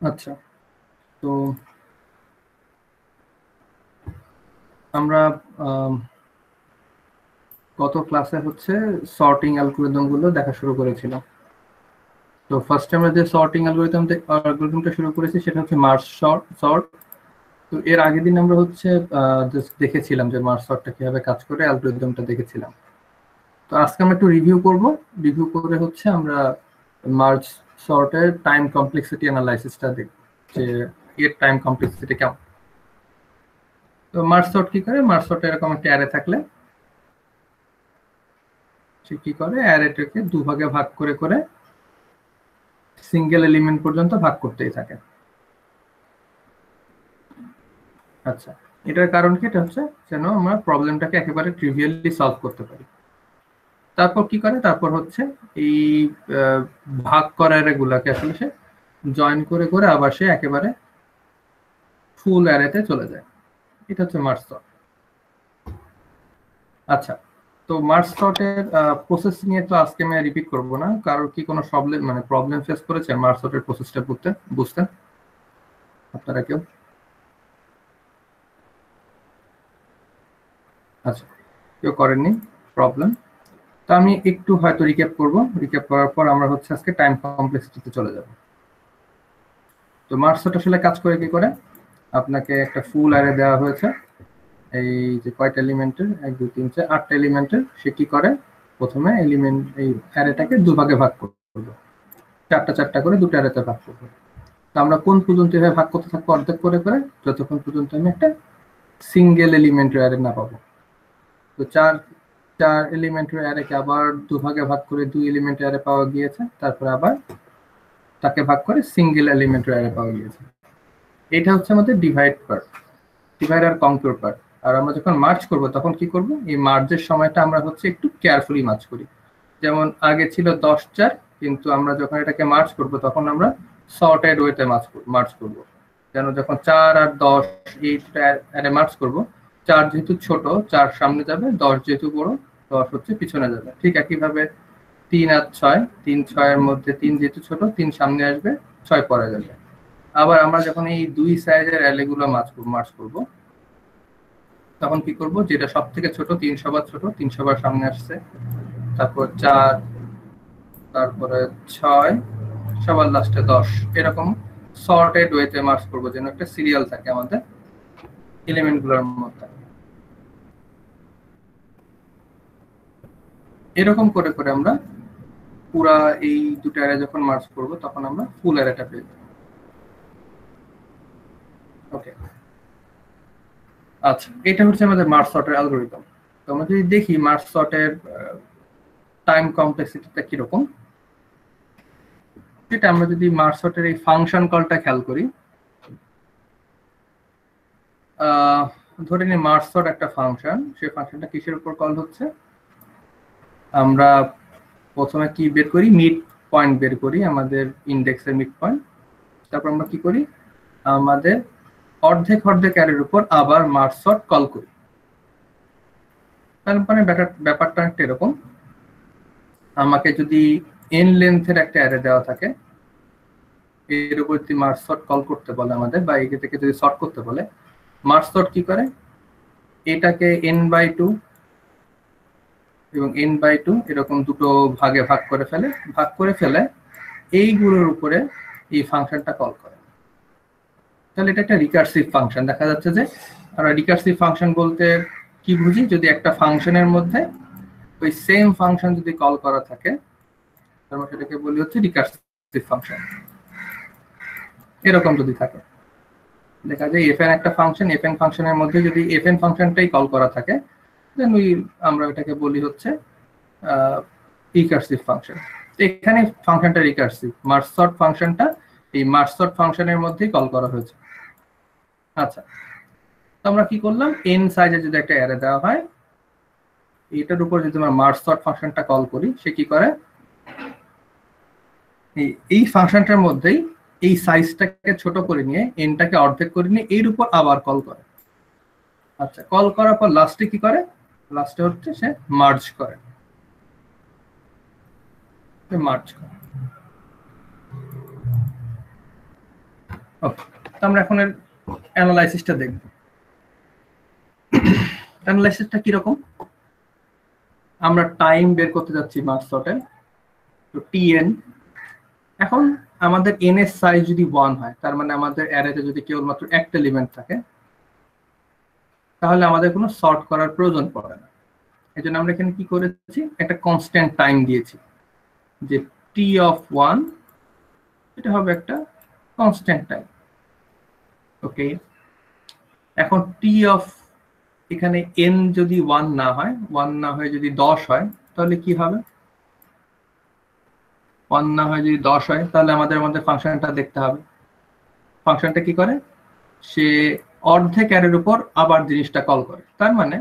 আচ্ছা, তো আমরা গত ক্লাসে হচ্ছে সর্টিং অ্যালগরিদম গুলো দেখা শুরু করেছিলাম। তো ফার্স্টে আমরা যে সর্টিং অ্যালগরিদমটা শুরু করেছি সেটা হচ্ছে মার্জ সর্ট। তো এর আগের দিন আমরা হচ্ছে জাস্ট দেখেছিলাম যে মার্জ সর্টটা কিভাবে কাজ করে, অ্যালগরিদমটা দেখেছিলাম। তো আজকে আমরা একটু রিভিউ করব। রিভিউ করে হচ্ছে আমরা মার্জ সর্টের টাইম কমপ্লেক্সিটি অ্যানালাইসিসটা দেখব যে এর টাইম কমপ্লেক্সিটি কেমন। তো মার্জ সর্ট কি করে, মার্জ সর্টে এরকম একটা অ্যারে থাকলে সে কি করে, অ্যারেটাকে দুভাগে ভাগ করে করে সিঙ্গেল এলিমেন্ট পর্যন্ত ভাগ করতেই থাকে। আচ্ছা, এটার কারণ কি, এটা হচ্ছে যেন আমরা প্রবলেমটাকে একেবারে ট্রিভিয়ালি সলভ করতে পারি। তারপর কি করে, তারপর হচ্ছে এই ভাগ করা অ্যারেগুলাকে আসলে সে জয়েন করে করে আবার সে একেবারে ফুল অ্যারেতে চলে যায়। এটা হচ্ছে মার্জ সর্ট। আচ্ছা, তো মার্জ সর্টের প্রসেস নিয়ে তো আজকে আমি রিপিট করবো না। কারোর কি কোনো প্রবলেম ফেস করেছে মার্জ সর্টের প্রসেসটা বুঝতে আপনারা কেউ? আচ্ছা, কেউ করেননি প্রবলেম। তো আমি একটু হয়তো রিক্যাপ করব। রিক্যাপ করার পর আমরা হচ্ছে আজকে টাইম কমপ্লেক্সিটিতে চলে যাব। তো মার্জ সর্ট আসলে কাজ করে কি করে, আপনাকে একটা ফুল অ্যারে দেওয়া হয়েছে, এই যে কয়টা এলিমেন্টের, 1 2 3 4 8টা এলিমেন্টের। সে কি করে, প্রথমে এলিমেন্ট এই অ্যারেটাকে দুভাগে ভাগ করবে, চারটা চারটা করে দুটো অ্যারেতে ভাগ করবে। তো আমরা কোন পর্যন্ত এভাবে ভাগ করতে থাকবো, অর্ধেক করে করে, যতক্ষণ পর্যন্ত আমি একটা সিঙ্গেল এলিমেন্টের অ্যারে না পাবো। তো চার চার এলিমেন্টের অ্যারেকে আবার দুভাগে ভাগ করে 2 এলিমেন্টের অ্যারে পাওয়া গিয়েছে, তারপরে আবার তাকে ভাগ করে সিঙ্গেল এলিমেন্টের অ্যারে পাওয়া গিয়েছে। এটা হচ্ছে আমাদের ডিভাইড আর কনক্যুর পার্ট। আর আমরা যখন মার্জ করব তখন কি করব, এই মার্জের সময়টা আমরা হচ্ছে একটু কেয়ারফুলি মার্জ করি। যেমন আগে ছিল 10 4, কিন্তু আমরা যখন এটাকে মার্জ করব তখন আমরা সর্টেড ওয়েতে মার্জ করব। যেন যখন 4 আর 10 এইটা অ্যারে মার্জ করব, 4 যেহেতু ছোট 4 সামনে যাবে, 10 যেহেতু বড় 10 হচ্ছে পিছনে যাবে। ঠিক একইভাবে 3 আর 6, 3 6 এর মধ্যে 3 যেহেতু ছোট 3 সামনে আসবে, 6 পরে যাবে। আবার আমরা যখন এই দুই সাইজের অ্যারেগুলো মার্জ করব তখন কি করব, যেটা সব থেকে ছোট 3 সবার ছোট, 3 সবার সামনে আসছে, তারপর 4, তারপরে 6, সবার লাস্টে 10, এরকম সর্টেড ওয়েতে মার্জ করব যেন একটা সিরিয়াল থাকে আমাদের এলিমেন্টগুলোর মধ্যে। এরকম করে করে আমরা পুরা এই দুটো অ্যারে যখন মার্জ করব তখন আমরা ফুল অ্যারেটা পেয়ে যাব। ওকে, আচ্ছা, এটা হচ্ছে আমাদের মার্জ সর্টের অ্যালগরিদম। তো আমরা যদি দেখি মার্জ সর্টের টাইম কমপ্লেক্সিটিটা কিরকম, সেটা আমরা যদি মার্জ সর্টের এই ফাংশন কলটা খেয়াল করি, ধরে নিই মার্জ সর্ট একটা ফাংশন, সেই ফাংশনটা কিসের উপর কল হচ্ছে, আমরা প্রথমে কি বের করি, মিড পয়েন্ট বের করি, আমাদের ইন্ডেক্সের মিড পয়েন্ট। তারপর আমরা কি করি, আমাদের অর্ধেক অর্ধেক অ্যারের উপর আবার মার্জ সর্ট কল করি। তার মানে ব্যাপারটা একটা এরকম, আমাকে যদি n লেন্থের একটা অ্যারে দেওয়া থাকে, এর উপর যদি মার্জ সর্ট কল করতে বলে আমাদের, বা একে থেকে যদি সর্ট করতে বলে, মার্জ সর্ট কি করে, এটাকে n/2 এবং n/2 এরকম দুটো ভাগে ভাগ করে ফেলে এইগুলোর উপরে এই ফাংশনটা কল করে। তাহলে এটা একটা রিকার্সিভ ফাংশন। দেখা যাচ্ছে যে আমরা রিকার্সিভ ফাংশন বলতে কি বুঝি, যদি একটা ফাংশনের মধ্যে ওই সেম ফাংশন যদি কল করা থাকে তাহলে সেটাকে বলি হচ্ছে রিকার্সিভ ফাংশন। এরকম যদি থাকে, দেখা যায় fn একটা ফাংশন, fn ফাংশনের মধ্যে যদি fn ফাংশনটাই কল করা থাকে, দেন আমরা এটাকে বলি হচ্ছে রিকার্সিভ ফাংশন। এখানে ফাংশনটা রিকার্সিভ, মার্জ সর্ট ফাংশনটা এই মার্জ সর্ট ফাংশনের মধ্যেই কল করা হয়েছে। আচ্ছা, তো আমরা কি করলাম, n সাইজের যদি একটা অ্যারে দেওয়া হয়, এটার উপর যদি আমরা মার্জ সর্ট ফাংশনটা কল করি, সে কি করে, এই ফাংশনটার মধ্যেই এই সাইজটাকে ছোট করে নিয়ে এনটাকে অর্ধেক করে নিয়ে এর উপর আবার কল করে। আচ্ছা, কল করার পর লাস্টে কি করে, লাস্টে হচ্ছে সে মার্জ করে। ওকে, তো আমরা এখন এর অ্যানালাইসিসটা দেখব। অ্যানালাইসিসটা কিরকম? আমরা টাইম বের করতে যাচ্ছি মার্জ সর্টের, তো টিএন। এখন আমাদের এন এর সাইজ যদি 1 হয়, তার মানে আমাদের অ্যারেতে যদি কেবলমাত্র একটা এলিমেন্ট থাকে, তাহলে আমাদের কোনো সর্ট করার প্রয়োজন পড়ে না। এই জন্য আমরা এখানে কি করেছি, একটা কনস্ট্যান্ট টাইম দিয়েছি, যে টি অফ 1 এটা হবে একটা কনস্ট্যান্ট টাইম। ওকে, এখন টি অফ এখানে এন যদি 1 না হয়, 1 না হয়ে যদি 10 হয়, তাহলে কি হবে? 1 না হয় যদি 10 হয়, তাহলে আমাদের মধ্যে ফাংশনটা দেখতে হবে। ফাংশনটা কি করে? সে অর্ধেক অ্যারের উপর আবার জিনিসটা কল করে। তার মানে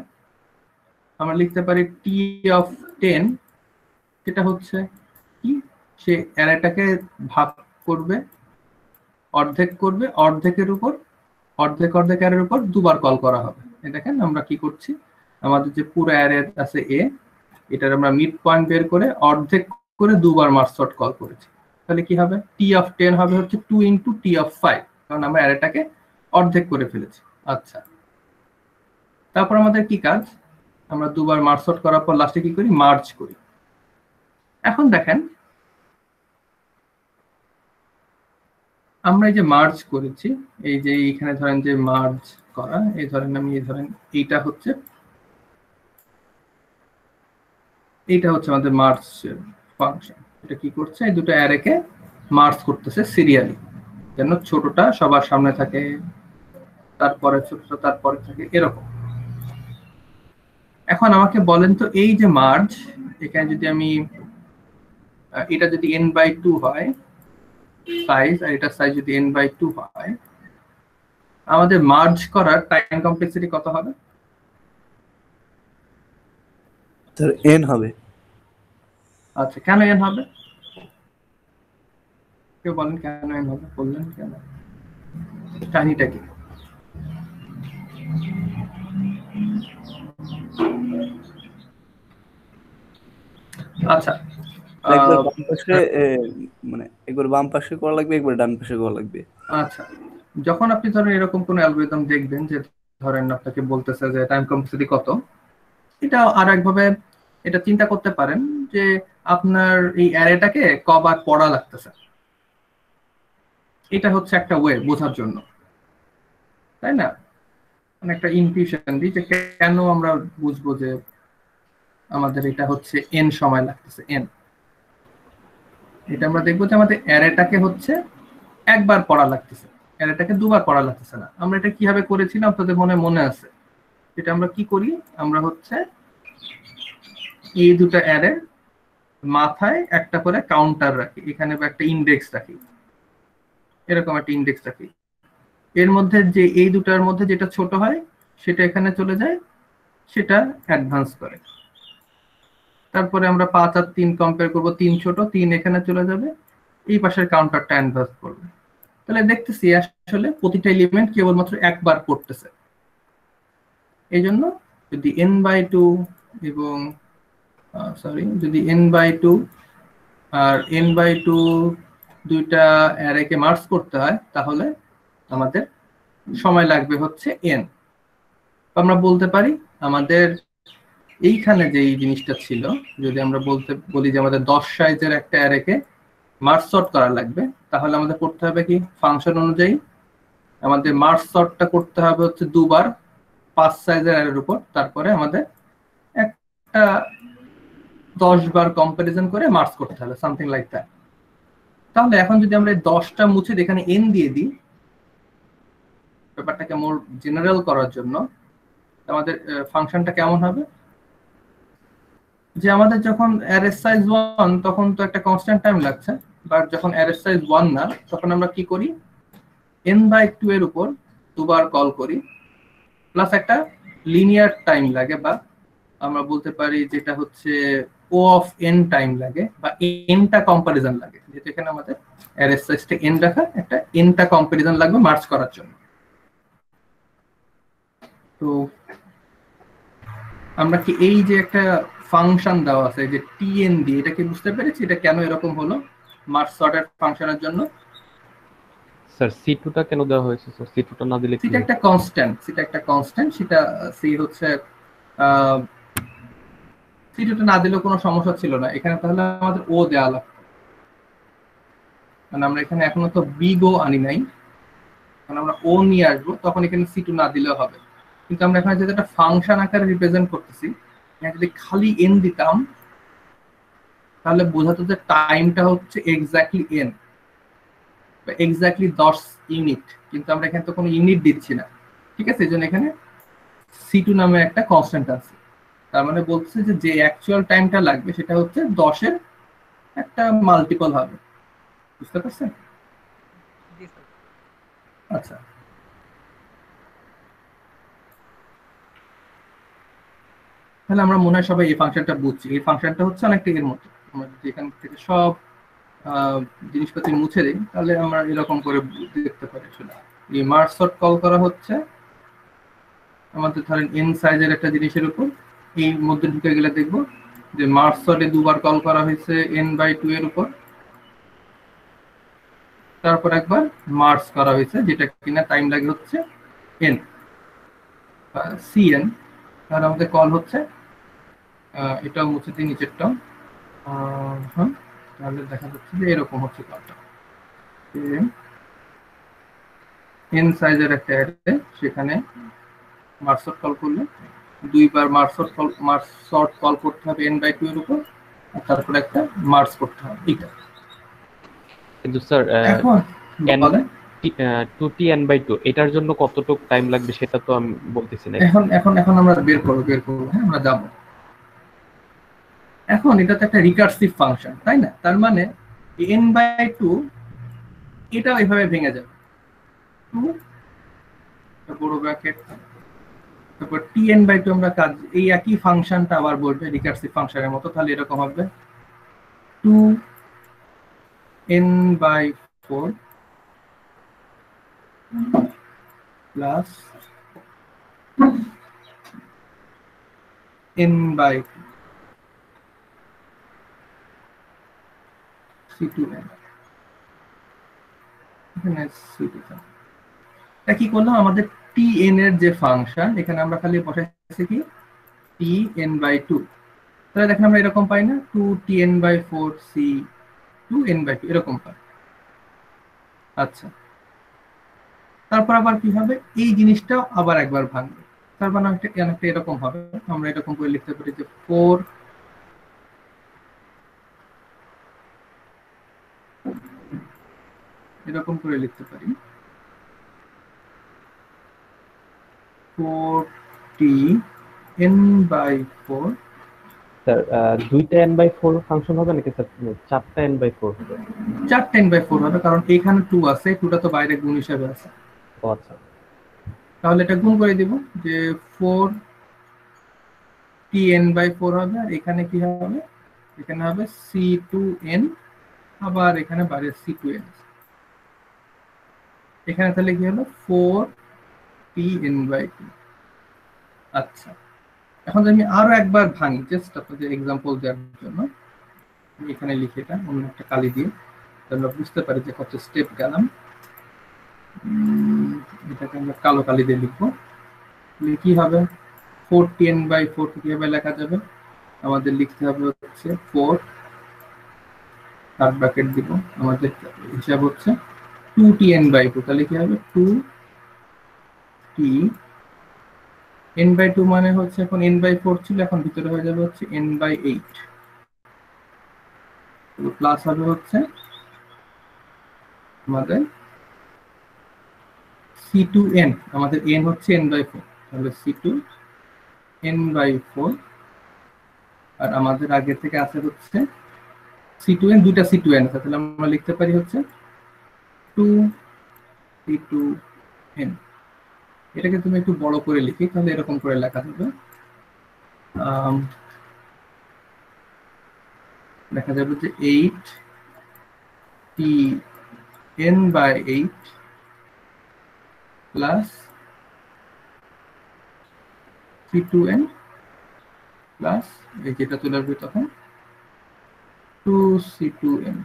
আমরা লিখতে পারি টি অফ 10, এটা হচ্ছে কি, সে অ্যারেটাকে ভাগ করবে, অর্ধেক করবে, অর্ধেকের উপর অর্ধেক অর্ধেক অ্যারের উপর দুবার কল করা হবে। দেখেন আমরা কি করছি, আমাদের যে পুরো অ্যারে আছে এ, এটার আমরা মিড পয়েন্ট বের করে অর্ধেক করে দুবার মার্জ সর্ট কল করেছি। তাহলে কি হবে, টি অফ 10 হবে হচ্ছে 2 ইন্টু টি অফ 5, কারণ আমরা অ্যারেটাকে অর্ধেক করে ফেলেছি। আচ্ছা, তারপর আমাদের কি কাজ, আমরা দুবার মার্জ সর্ট করার পর লাস্টে কি করি, মার্জ করি। এখন দেখেন আমরা এই যে মার্জ করেছি, এই যে এইখানে ধরেন যে মার্জ করা, এই ধরেন আমি এই ধরেন এইটা হচ্ছে আমাদের মার্জ ফাংশন। এটা কি করছে, এই দুটো অ্যারেকে মার্জ করতেছে সিরিয়ালি, যেন ছোটটা সবার সামনে থাকে, তারপরে ছোটটা তারপরে থাকে, এরকম। এখন আমাকে বলেন তো, এই যে মার্জ, এখানে যদি আমি এটা যদি n/2 হয় সাইজ, আর এটা সাইজ যদি n/2 হয়, আমাদের মার্জ করার টাইম কমপ্লেক্সিটি কত হবে? স্যার n হবে। আচ্ছা, কেন n হবে? কেউ বলেন কেন n হবে? বললেন কেন, কাহিনীটা কি? আচ্ছা, একবার বাম পাশে মানে একবার বাম পাশে করা লাগবে, একবার ডান পাশে করা লাগবে। আচ্ছা, যখন আপনি ধরেন এরকম কোন অ্যালগরিদম দেখবেন যে ধরেন আপনাকে বলতেছে যে টাইম কমপ্লেক্সিটি কত, এটা আর একভাবে এটা চিন্তা করতে পারেন যে আপনার এই অ্যারেটাকে কবার পড়া লাগতেছে, এটা হচ্ছে একটা ওয়ে বোঝার জন্য, তাই না? মানে একটা ইনটিউশন দিই যে কেন আমরা বুঝবো যে আমাদের এটা হচ্ছে এন সময় লাগতেছে, এন। এটা আমরা দেখবো যে আমাদের অ্যারেটাকে হচ্ছে একবার পড়া লাগতেছে, অ্যারেটাকে দুবার পড়া লাগতেছে না। আমরা এটা কিভাবে করেছিলাম আপনাদের মনে আছে? এটা আমরা কি করি, আমরা হচ্ছে এই দুটো অ্যারের মাথায় একটা করে কাউন্টার রাখি, এখানে একটা ইন্ডেক্স রাখি, এরকম একটা ইন্ডেক্স রাখি। এর মধ্যে যে এই দুটার মধ্যে যেটা ছোট হয় সেটা এখানে চলে যায়, সেটা অ্যাডভান্স করে। তারপরে আমরা 5 আর 3 কম্পেয়ার করবো, 3 ছোট, 3 এখানে চলে যাবে, এই পাশের কাউন্টারটা অ্যাডভান্স করবে। তাহলে দেখতেছি আসলে প্রতিটা এলিমেন্ট কেবলমাত্র একবার পড়তেছে। এই জন্য যদি n/2 এবং যদি n/2 আর n/2 দুইটা অ্যারেকে মার্জ করতে হয়, তাহলে আমাদের সময় লাগবে হচ্ছে n। আমরা বলতে পারি আমাদের এইখানে যে এই জিনিসটা ছিল, যদি আমরা বলি যে আমাদের 10 সাইজের একটা অ্যারেকে মার্জ সর্ট করা লাগবে, তাহলে আমাদের করতে হবে কি, ফাংশন অনুযায়ী আমাদের মার্জ সর্টটা করতে হবে হচ্ছে দুবার 5 সাইজের অ্যারের উপর, তারপরে আমাদের একটা 10 বার কম্পারিজন করে মার্জ করতে হবে, সামথিং লাইক দ্যাট। তাহলে এখন যদি আমরা 10টা মুছে এখানে n দিয়ে দিই, ব্যাপারটাকে মোর জেনারেল করার জন্য, আমাদের ফাংশনটা কেমন হবে, যে আমাদের যখন অ্যারে সাইজ 1 তখন তো একটা কনস্ট্যান্ট টাইম লাগছে, বাট যখন অ্যারে সাইজ 1 না, তখন আমরা কি করি, n/2 এর উপর দুবার কল করি, প্লাস একটা লিনিয়ার টাইম লাগে, বা আমরা বলতে পারি যেটা হচ্ছে O অফ n টাইম লাগে, বা nটা কম্পারিজন লাগে, যেহেতু এখানে আমাদের অ্যারে সাইজটা n রাখা, একটা nটা কম্পারিজন লাগবে মার্জ করার জন্য। তো আমরা কি এই যে একটা ফাংশন দেওয়া আছে যে tn দিয়ে, এটা কি বুঝতে পেরেছি এটা কেন এরকম হলো মার্জ সর্টের ফাংশনের জন্য? স্যার C2 টা কেন দেওয়া হয়েছে? স্যার C2 টা না দিলে কি সেটা একটা কনস্ট্যান্ট, সেটা সি হচ্ছে C2 টা না দিলেও কোনো সমস্যা ছিল না এখানে, তাহলে আমাদের ও দেওয়া লাগতো। মানে আমরা এখানে এখনো তো বিগ ও আনি নাই, কারণ আমরা ও নিয়ে আসবো, তখন এখানে C2 না দিলেও হবে। কিন্তু আমরা এখানে যেটা একটা ফাংশন আকারে রিপ্রেজেন্ট করতেছি, এখানে যদি খালি n দিতাম তাহলে বোঝাতো যে টাইমটা হচ্ছে এক্স্যাক্টলি n বা এক্স্যাক্টলি 10 ইউনিট, কিন্তু আমরা এখানে তো কোনো ইউনিট দিচ্ছি না। ঠিক আছে, এই জন্য এখানে C2 নামে একটা কনস্ট্যান্ট আছে। তার মানে বলছে যে যে অ্যাকচুয়াল টাইমটা লাগবে সেটা হচ্ছে 10 এর একটা মাল্টিপল হবে। বুঝতে পারছেন? জি স্যার। আচ্ছা, তাহলে আমরা মনে হয় সবাই এই ফাংশনটা বুঝছি। এই ফাংশনটা হচ্ছে অনেকটা এর মতো, আমরা যদি এখান থেকে সব জিনিসপাতি মুছে দিই তাহলে আমরা এরকম করে দেখতে পারি। আসলে এই মার্জ সর্ট কল করা হচ্ছে আমাদের ধরেন n সাইজের একটা জিনিসের উপর, এই মধ্যে ঢুকে গেলে দেখবো যে মার্জ সর্টে দুবার কল করা হয়েছে n/2 এর উপর, তারপর একবার মার্জ করা হয়েছে যেটা কিনা টাইম লাগে হচ্ছে n বা cn। তাহলে আমাদের কল হচ্ছে এটা মুছে দিই নিচেরটাও। হ্যাঁ, তাহলে দেখা যাচ্ছে যে এরকম হচ্ছে কলটা, n সাইজের একটা অ্যারে, সেখানে মার্জ সর্ট কল করলে দুইবার মার্জ সর্ট কল করতে হবে n/2 এর উপর, আর তারপর একটা মার্জ করতে হবে এটা। কিন্তু স্যার এখন বলেন 2t/2 এটার জন্য কতটুকু টাইম লাগবে সেটা তো আমি বলতেছি না। এখন এখন এখন আমরা বের করবো, হ্যাঁ আমরা যাবো। এখন এটা তো একটা রিকার্সিভ ফাংশন, তাই না? তার মানে n/2 এটাও এভাবে ভেঙে যাবে, 2 বড় ব্র্যাকেট, তারপর tn/2 আমরা কাজ এই একই ফাংশনটা আবার বলবে রিকার্সিভ ফাংশনের মতো। তাহলে এরকম হবে 2n/4 প্লাস n/2 c2n। এখানে c2 এটা কি করলাম, আমাদের tn এর যে ফাংশন এখানে আমরা খালি বসাইছি কি tn/2। তাহলে দেখেন আমরা এরকম পাই না, 2tn/4 c2n/2 এরকম পাই। আচ্ছা, তারপর আবার কি হবে, এই জিনিসটাও আবার একবার ভাঙবে। তার মানে অনেকটা এরকম হবে, আমরা এরকম করে লিখতে পারি যে 4 এরকম করে লিখতে পারি 4tn/4। স্যার দুইটা n/4 ফাংশন হবে নাকি স্যার? চারটা n/4 হবে? 4 10/4 হবে, কারণ এখানে 2 আছে, 2টা তো বাইরে গুণ হিসাবে আছে। ও আচ্ছা, তাহলে এটা গুণ করে দিব যে 4tn/4 হবে, আর এখানে কি হবে, এখানে হবে c2n, আবার এখানে বাইরে c2n। এখানে তাহলে কি হলো 4tn/2। আচ্ছা, এখন যদি আমি আরো একবার ভাঙি, জাস্ট আপনাদের এক্সাম্পল দেওয়ার জন্য আমি এখানে লিখে এটা অন্য একটা কালি দিয়ে, আমরা বুঝতে পারি যে কত স্টেপ গেলাম। এটাকে আমরা কালো কালি দিয়ে লিখবো। কি হবে, 4tn/4 কিভাবে লেখা যাবে, আমাদের লিখতে হবে হচ্ছে 4 থার্ড ব্র্যাকেট দিব, আমাদের হিসাব হচ্ছে 2tn/2। তাহলে কি হবে 2t n/2 মানে হচ্ছে এখন n/4 ছিল, এখন ভিতরে হয়ে যাবে হচ্ছে n/8, প্লাস হবে হচ্ছে আমাদের c2n, আমাদের n হচ্ছে n/4, তাহলে c2n/4, আর আমাদের আগে থেকে আছে হচ্ছে c2n, দুইটা c2n আছে, তাহলে আমরা লিখতে পারি হচ্ছে 2c2n। এটাকে তুমি একটু বড় করে লিখি, তাহলে এরকম করে লেখা যাবে, দেখা যাবে যে 8tn/8 প্লাস c2n প্লাস এই যেটা চলে আসবে তখন 2c2n।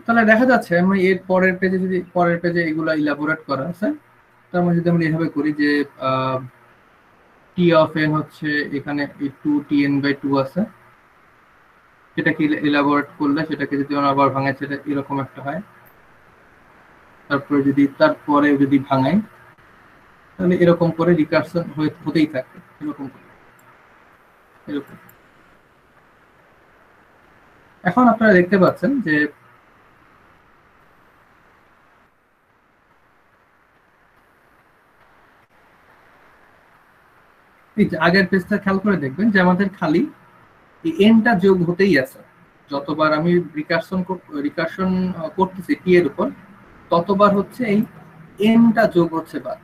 তাহলে দেখা যাচ্ছে আমি এর পরের পেজে যদি পরের পেজে এগুলা ইলাবোরেট করা আছে, তার মানে যদি আমরা এইভাবে করি যে টি অফ এন হচ্ছে এখানে 2tn/2 আছে, সেটাকে ইলাবোরেট করলে সেটাকে যদি আমরা আবার ভাঙাই সেটা এরকম একটা হয়। তারপরে যদি ভাঙাই তাহলে এরকম করে রিকারশন হতেই থাকে, এরকম করে এরকম। এখন আপনারা দেখতে পাচ্ছেন যে এই যে আগের পেজটা খেয়াল করে দেখবেন যে আমাদের খালি এই এনটা যোগ হতেই আছে। যতবার আমি রিকারশন করতেছি টি এর উপর, ততবার হচ্ছে এই এনটা যোগ হচ্ছে বার।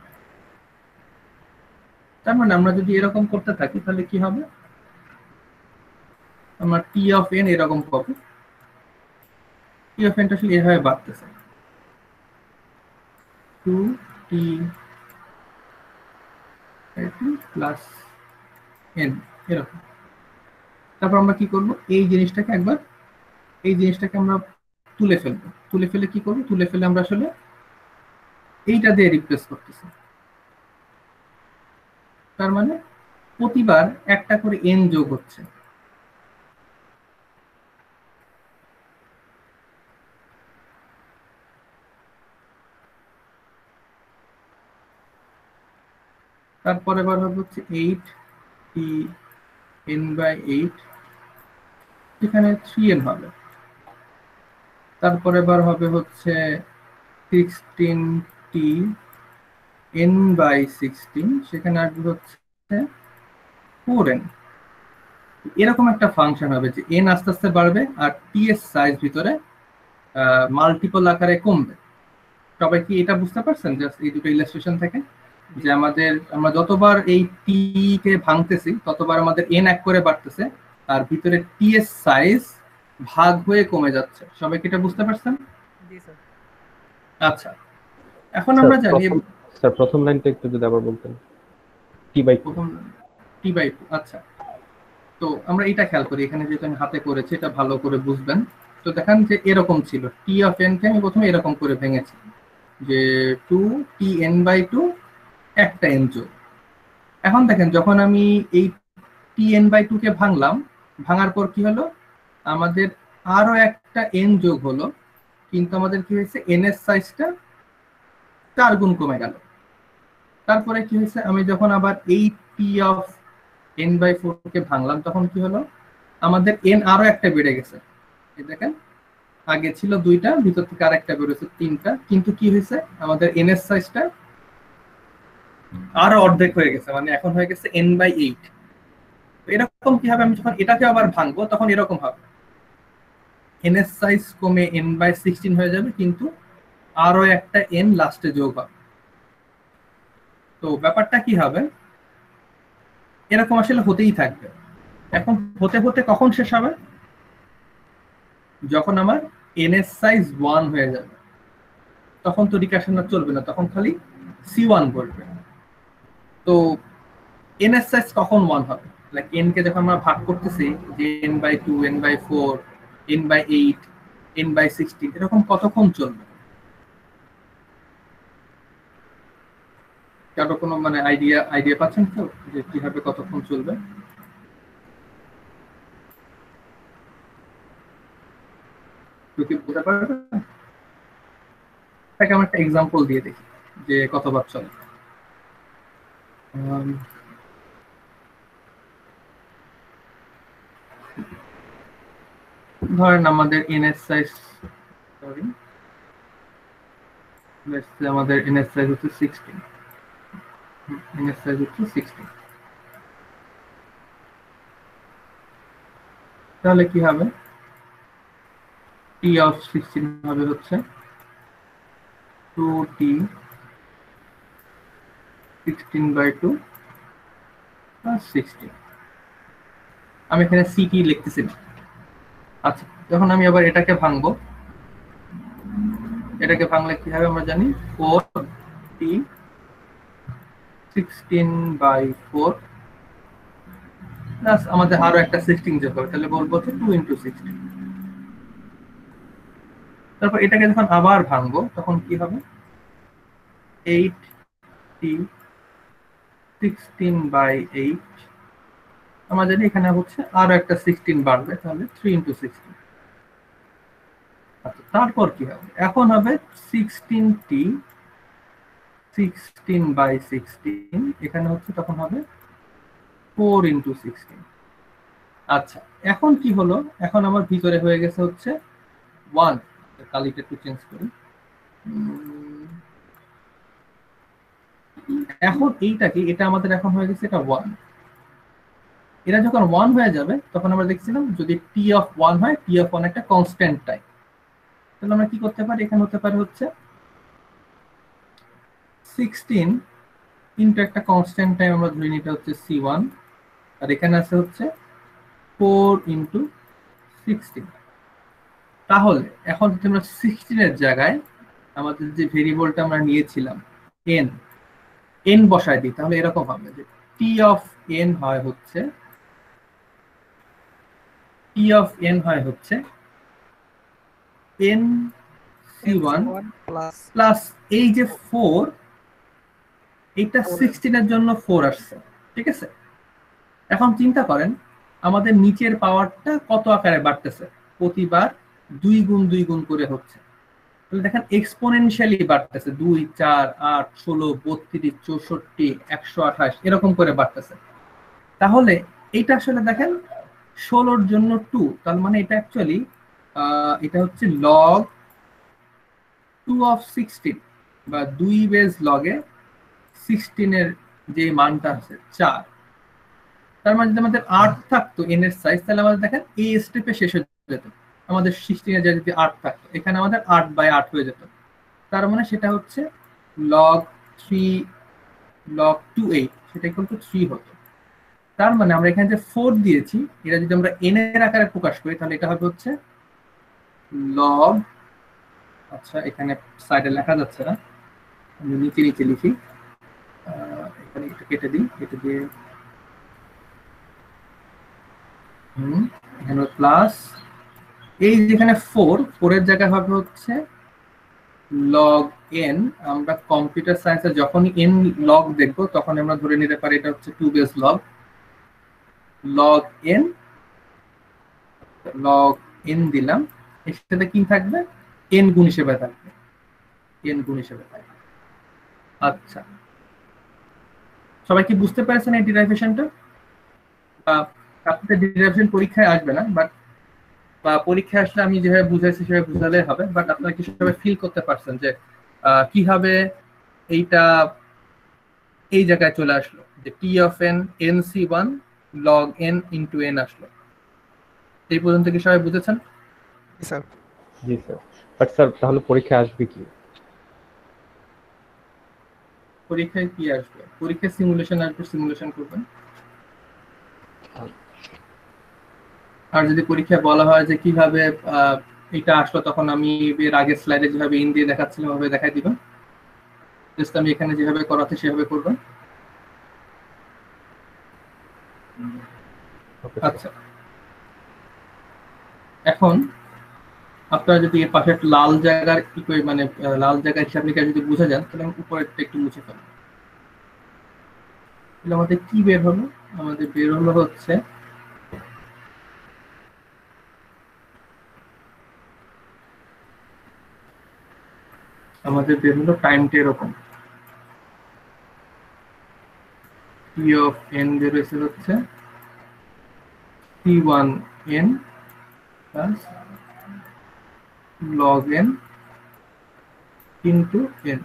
তার মানে আমরা যদি এরকম করতে থাকি তাহলে কি হবে, আমার টি অফ এন এরকম হবে, টি অফ এনটা আসলে এভাবে বাড়তেছে 2t প্লাস এন এরকম। তারপর আমরা কি করব, এই জিনিসটাকে আমরা তুলে ফেলবো। তুলে ফেলে কি করবো, তুলে ফেলে আমরা আসলে এইটা দিয়ে রিপ্লেস করতেছি। তার মানে প্রতিবার একটা করে এন যোগ হচ্ছে। তারপরে এবার হবে হচ্ছে 8tn/8, এখানে 3n হবে। তারপরে এবার হবে হচ্ছে 16tn/16, সেখানে আসবে হচ্ছে 4n। এরকম একটা ফাংশন হবে যে এন আস্তে আস্তে বাড়বে আর টি এর সাইজ ভিতরে মাল্টিপল আকারে কমবে। সবাই কি এটা বুঝতে পারছেন জাস্ট এই দুটো ইলাস্ট্রেশন থেকে, যে আমরা যতবার এই টি কে ভাঙতেছি ততবার আমাদের এন এক করে বাড়তেছে আর ভিতরে টি এর সাইজ ভাগ হয়ে কমে যাচ্ছে। সবাই কি এটা বুঝতে পারছেন? জি স্যার। আচ্ছা, এখন আমরা জানি স্যার প্রথম লাইনটা একটু যদি আবার বলতেন। t/2 প্রথম t/2। আচ্ছা, তো আমরা এটা খেয়াল করি, এখানে যেটা আমি হাতে করেছি এটা ভালো করে বুঝবেন। তো দেখেন যে এরকম ছিল, টি অফ এন কে আমি প্রথমে এরকম করে ভেঙেছি যে 2tn/2 একটা এন যোগ। এখন দেখেন যখন আমি এই tn/2 কে ভাঙলাম, ভাঙার পর কি হলো, আমাদের আরো একটা এন যোগ হলো, কিন্তু আমাদের কি হয়েছে, এন এর সাইজটা 4 গুণ কমে গেল। তারপরে কি হয়েছে, আমি যখন আবার এই টি অফ n/4 কে ভাঙলাম তখন কি হলো, আমাদের এন আরো একটা বেড়ে গেছে। এই দেখেন আগে ছিল 2টা, ভিতর থেকে আরেকটা বেরোছে 3টা, কিন্তু কি হয়েছে, আমাদের এন এর সাইজটা আরো অর্ধেক হয়ে গেছে, মানে এখন হয়ে গেছে n/8। এরকম কি হবে, আমি যখন এটাকে আবার ভাঙবো তখন এরকম হবে, এন এর সাইজ কমে n/16 হয়ে যাবে, কিন্তু আরো একটা এন লাস্টে যোগ হবে। তো ব্যাপারটা কি হবে, এরকম আসলে হতেই থাকবে। এখন হতে হতে কখন শেষ হবে, যখন আমার এন এর সাইজ 1 হয়ে যাবে, তখন তো রিকারশন আর চলবে না, তখন খালি c1 বলবে। তো এন এর সাইজ কখন 1 হবে, লাইক এন কে যখন আমরা ভাগ করতেছি যে n/2, n/4, n/8, n/16, এরকম কতক্ষণ চলবে? কারো কোনো মানে আইডিয়া পাচ্ছেন তো যে কিভাবে কতক্ষণ চলবে? কেউ কি বলতে পারবে? তাকে আমরা একটা এক্সাম্পল দিয়ে দেখি যে কতবার চলে। ধরেন আমাদের এন এর সাইজ, সরি আমাদের এন এর সাইজ হচ্ছে 16, এন এর সাইজ হচ্ছে 16। তাহলে কি হবে, টি অফ 16 হবে হচ্ছে 2t 16/2 প্লাস 16। আমি এখানে সিটি লিখতেছি না। আচ্ছা, যখন আমি আবার এটাকে ভাঙবো, এটাকে ভাঙলে কি হবে আমরা জানি, 4t 16/4 প্লাস আমাদের আরো একটা 16 যোগ হবে, তাহলে বলবো হচ্ছে 2 × 16। তারপর এটাকে যখন আবার ভাঙবো তখন কি হবে, 8t 16/8, আমরা জানি এখানে হচ্ছে আরো একটা 16 বাড়বে, তাহলে 3 × 16। আচ্ছা, তারপর কি হবে, এখন হবে 16t 16/16, এখানে হচ্ছে তখন হবে 4 × 16। আচ্ছা, এখন কি হলো, এখন আমার ভিতরে হয়ে গেছে হচ্ছে 1, কালিটা একটু চেঞ্জ করি। এখন এইটা কি, এটা আমাদের এখন হয়ে গেছে এটা 1। এটা যখন 1 হয়ে যাবে তখন আমরা দেখছিলাম যদি টি অফ 1 হয়, টি অফ 1 একটা কনস্ট্যান্ট টাইম, তাহলে আমরা কি করতে পারি, এখানে হতে পারে হচ্ছে 16 ইনটু একটা কনস্ট্যান্ট টাইম, আমরা ধরে নিতে হচ্ছে c1, আর এখানে আছে হচ্ছে 4 × 16। তাহলে এখন যদি আমরা 16 এর জায়গায় আমাদের যে ভেরিয়েবলটা আমরা নিয়েছিলাম n বসায় দিই, তাহলে এরকম হবে যে টি অফ n হয় হচ্ছে n c1 প্লাস এই যে 4, এইটা 16 এর জন্য 4 আসছে, ঠিক আছে। এখন চিন্তা করেন আমাদের নিচের পাওয়ারটা কত আকারে বাড়তেছে, প্রতিবার 2 গুণ 2 গুণ করে হচ্ছে, তাহলে দেখেন এক্সপোনেনশিয়ালি বাড়তেছে, 2 4 8 16 32 64 128 এরকম করে বাড়তেছে। তাহলে এটা আসলে দেখেন 16 জন্য 2, তার মানে এটা অ্যাকচুয়ালি এটা হচ্ছে log 2 of 16 বা 2 বেস লগে 16 এর যে মানটা আছে 4। তার মানে যদি আমাদের 8 থাকতো n এর সাইজ, তাহলে আমাদের দেখেন এই স্টেপে শেষ হয়ে যেত, আমাদের 16 এর যদি 8 থাকতো, এখানে আমাদের 8/8 হয়ে যেত। তার মানে সেটা হচ্ছে log 2/8, সেটা ইকুয়াল টু 3 হতো। তার মানে আমরা এখানে যে 4 দিয়েছি, এটা যদি আমরা n এর আকারে প্রকাশ করি তাহলে এটা হবে হচ্ছে log, আচ্ছা এখানে সাইডে লেখা যাচ্ছে না, আমি নিচে নিচে লিখি, এখানে একটু কেটে দিই, কেটে দিয়ে এখানে প্লাস, এই যেখানে 4 এর জায়গায় হবে হচ্ছে log n। আমরা কম্পিউটার সায়েন্সে যখন n log দেখবো তখন আমরা ধরে নিতে পারি এটা হচ্ছে 2 বেস log n দিলাম, এর সাথে কি থাকবে, n গুণ হিসেবে থাকবে, আচ্ছা, সবাই কি বুঝতে পেরেছেন এই ডিরাইভেশনটা? আপনাদের ডিরাইভেশন পরীক্ষায় আসবে না, বাট পরীক্ষায় আসলে আমি যেভাবে বুঝাইছি সেভাবে বুঝালে হবে, বাট আপনারা কি সবাই ফিল করতে পারছেন যে কিভাবে এইটা এই জায়গায় চলে আসলো, যে T of n nc1 log n into n আসলো। এই পর্যন্ত কি সবাই বুঝেছেন? Sir G sir. But sir তাহলে পরীক্ষা আসবে কি? পরীক্ষায় কি আসবে, পরীক্ষায় সিমুলেশন আসবে, সিমুলেশন করবেন। আর যদি পরীক্ষায় বলা হয় যে কিভাবে এটা আসলো, তখন আমি এর আগের স্লাইডে যেভাবে ইন দিয়ে দেখাচ্ছিলাম ওভাবে দেখাই দিবেন, জাস্ট আমি এখানে যেভাবে করাতে সেভাবে করবেন। আচ্ছা, এখন আপনারা যদি এর পাশে লাল জায়গার মানে লাল জায়গায় হিসাব নিকাশ যদি বুঝে যান, তাহলে আমি উপরেরটা একটু মুছে ফেলবো। তাহলে আমাদের কি বের হলো, আমাদের বের হলো হচ্ছে টাইমটা এরকম, টি অফ n বের হয়েছে হচ্ছে c1n plus log n into n।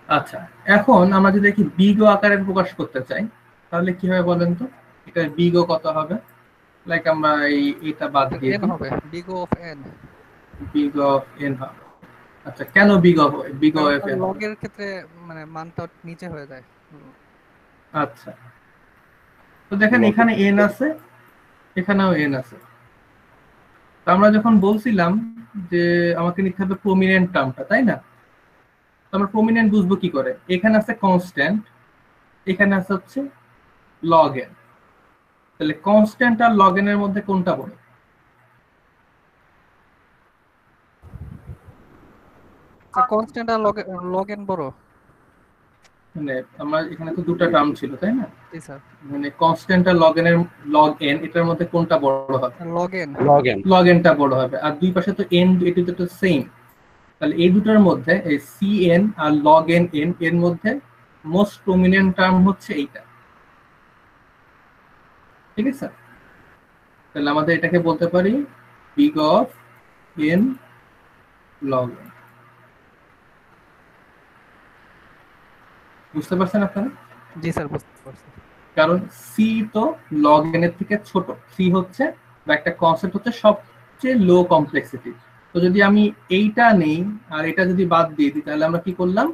আচ্ছা, এখন আমরা যদি কি বিগ আকারে প্রকাশ করতে চাই তাহলে কি হবে বলেন তো, এটা বিগ কত হবে, লাইক আমরা এইটা বাদ দিয়ে n হবে big of n, big of n হবে। আচ্ছা, কেন বিগ অফ n? লগ এর ক্ষেত্রে মানে মানটা নিচে হয়ে যায়। আচ্ছা, তো দেখেন এখানে n আছে, এখানেও n আছে। তো আমরা যখন বলছিলাম যে আমাকে নিতে হবে প্রমিনেন্ট টার্মটা, তাই না? তো আমরা প্রমিনেন্ট বুঝবো কি করে, এখানে আছে কনস্ট্যান্ট, এখানে আছে হচ্ছে log n, তাহলে কনস্ট্যান্ট আর log n এর মধ্যে কোনটা বড়? কনস্ট্যান্ট আর লগ এন বড়? মানে আমার এখানে তো দুটো টার্ম ছিল তাই না, জি স্যার। মানে কনস্ট্যান্ট আর লগ এন এটার মধ্যে কোনটা বড় হবে? Log N. লগ এনটা বড় হবে, আর দুই পাশে তো এন এটা তো সেম, তাহলে এই দুটোর মধ্যে এই সি এন আর লগ এন এন এর মধ্যে মোস্ট প্রমিনেন্ট টার্ম হচ্ছে এইটা, ঠিক আছে? তাহলে আমাদের এটাকে বলতে পারি big of N log N. বুঝতে পারছেন আপনারা? জি স্যার, বুঝতে পারছি। কারণ সি তো লগ এন এর থেকে ছোট, সি হচ্ছে বা একটা কনসেপ্ট হচ্ছে সবচেয়ে লো কমপ্লেক্সিটি। তো যদি আমি এইটা নেই আর এটা যদি বাদ দিয়ে দিই, তাহলে আমরা কি করলাম,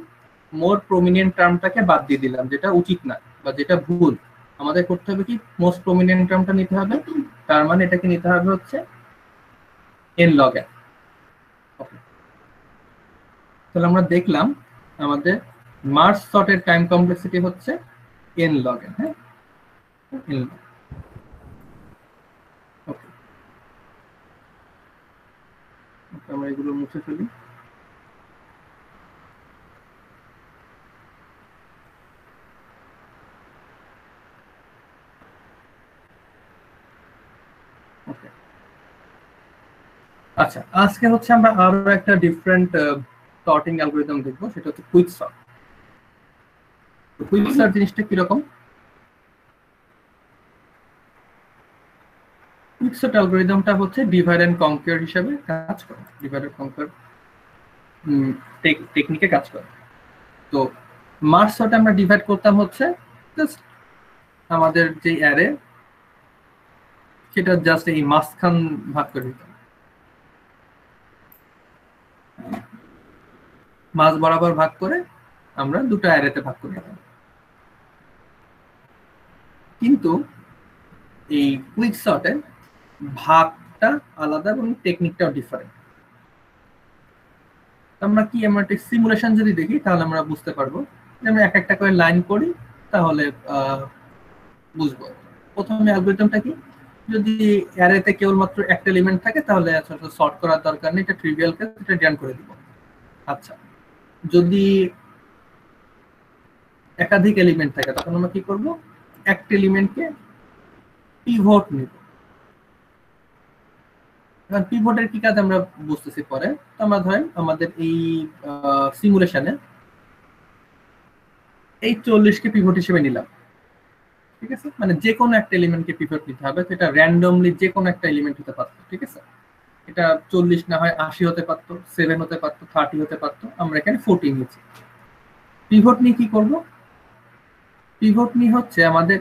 মোর প্রমিনেন্ট টার্মটাকে বাদ দিয়ে দিলাম, যেটা উচিত না বা যেটা ভুল। আমাদের করতে হবে কি, মোস্ট প্রমিনেন্ট টার্মটা নিতে হবে, তার মানে এটাকে নিতে হবে হচ্ছে এন লগ এন। তাহলে আমরা দেখলাম আমাদের মার্জ সর্টের টাইম কমপ্লেক্সিটি হচ্ছে এন লগ এন। হ্যাঁ, এন লগ। ওকে, আমরা এগুলো মুছে ফেলি। ওকে, আচ্ছা, আজকে হচ্ছে আমরা আরো একটা ডিফারেন্ট সর্টিং অ্যালগরিদম দেখবো, সেটা হচ্ছে কুইক সর্ট। কুইক সর্ট জিনিসটা কিরকম? কুইক সর্ট অ্যালগরিদমটা হচ্ছে ডিভাইড এন্ড কনকার হিসেবে কাজ করে, ডিভাইড এন্ড কনকার টেকনিকে কাজ করে। তো মার্জ সর্টে আমরা ডিভাইড করতাম হচ্ছে জাস্ট আমাদের যে অ্যারে সেটা জাস্ট এই মাঝখান ভাগ করে দিতাম, মাঝ বরাবর ভাগ করে আমরা দুটো অ্যারেতে ভাগ করে দিতাম। কিন্তু এই কুইক সর্টে ভাগটা আলাদা এবং টেকনিকটাও ডিফারেন্ট। আমরা কি, আমরা একটা সিমুলেশন যদি দেখি তাহলে আমরা বুঝতে পারবো, যে আমরা এক একটা করে লাইন করি তাহলে বুঝবো। প্রথমে অ্যালগরিদমটা কি, যদি অ্যারেতে কেবলমাত্র একটা এলিমেন্ট থাকে তাহলে আসলে সর্ট করার দরকার নেই, এটা ট্রিভিয়াল কেস, এটা ডান করে দিব। আচ্ছা, যদি একাধিক এলিমেন্ট থাকে তখন আমরা কি করব, একটা এলিমেন্টকে পিভট নিব। এখন পিভটের কি কাজ আমরা বুঝতেছি পরে। তো আমরা ধরেন আমাদের এই সিমুলেশনে এই 40কে পিভট হিসেবে নিলাম, ঠিক আছে? মানে যে কোনো একটা এলিমেন্টকে পিভট নিতে হবে, সেটা র্যান্ডমলি যে কোনো একটা এলিমেন্ট হতে পারতো, ঠিক আছে? এটা 40 না হয় 80 হতে পারতো, 7 হতে পারতো, 30 হতে পারতো, আমরা এখানে 40 নিয়েছি। পিভট নিয়ে কি করব, পিভট নিয়ে হচ্ছে আমাদের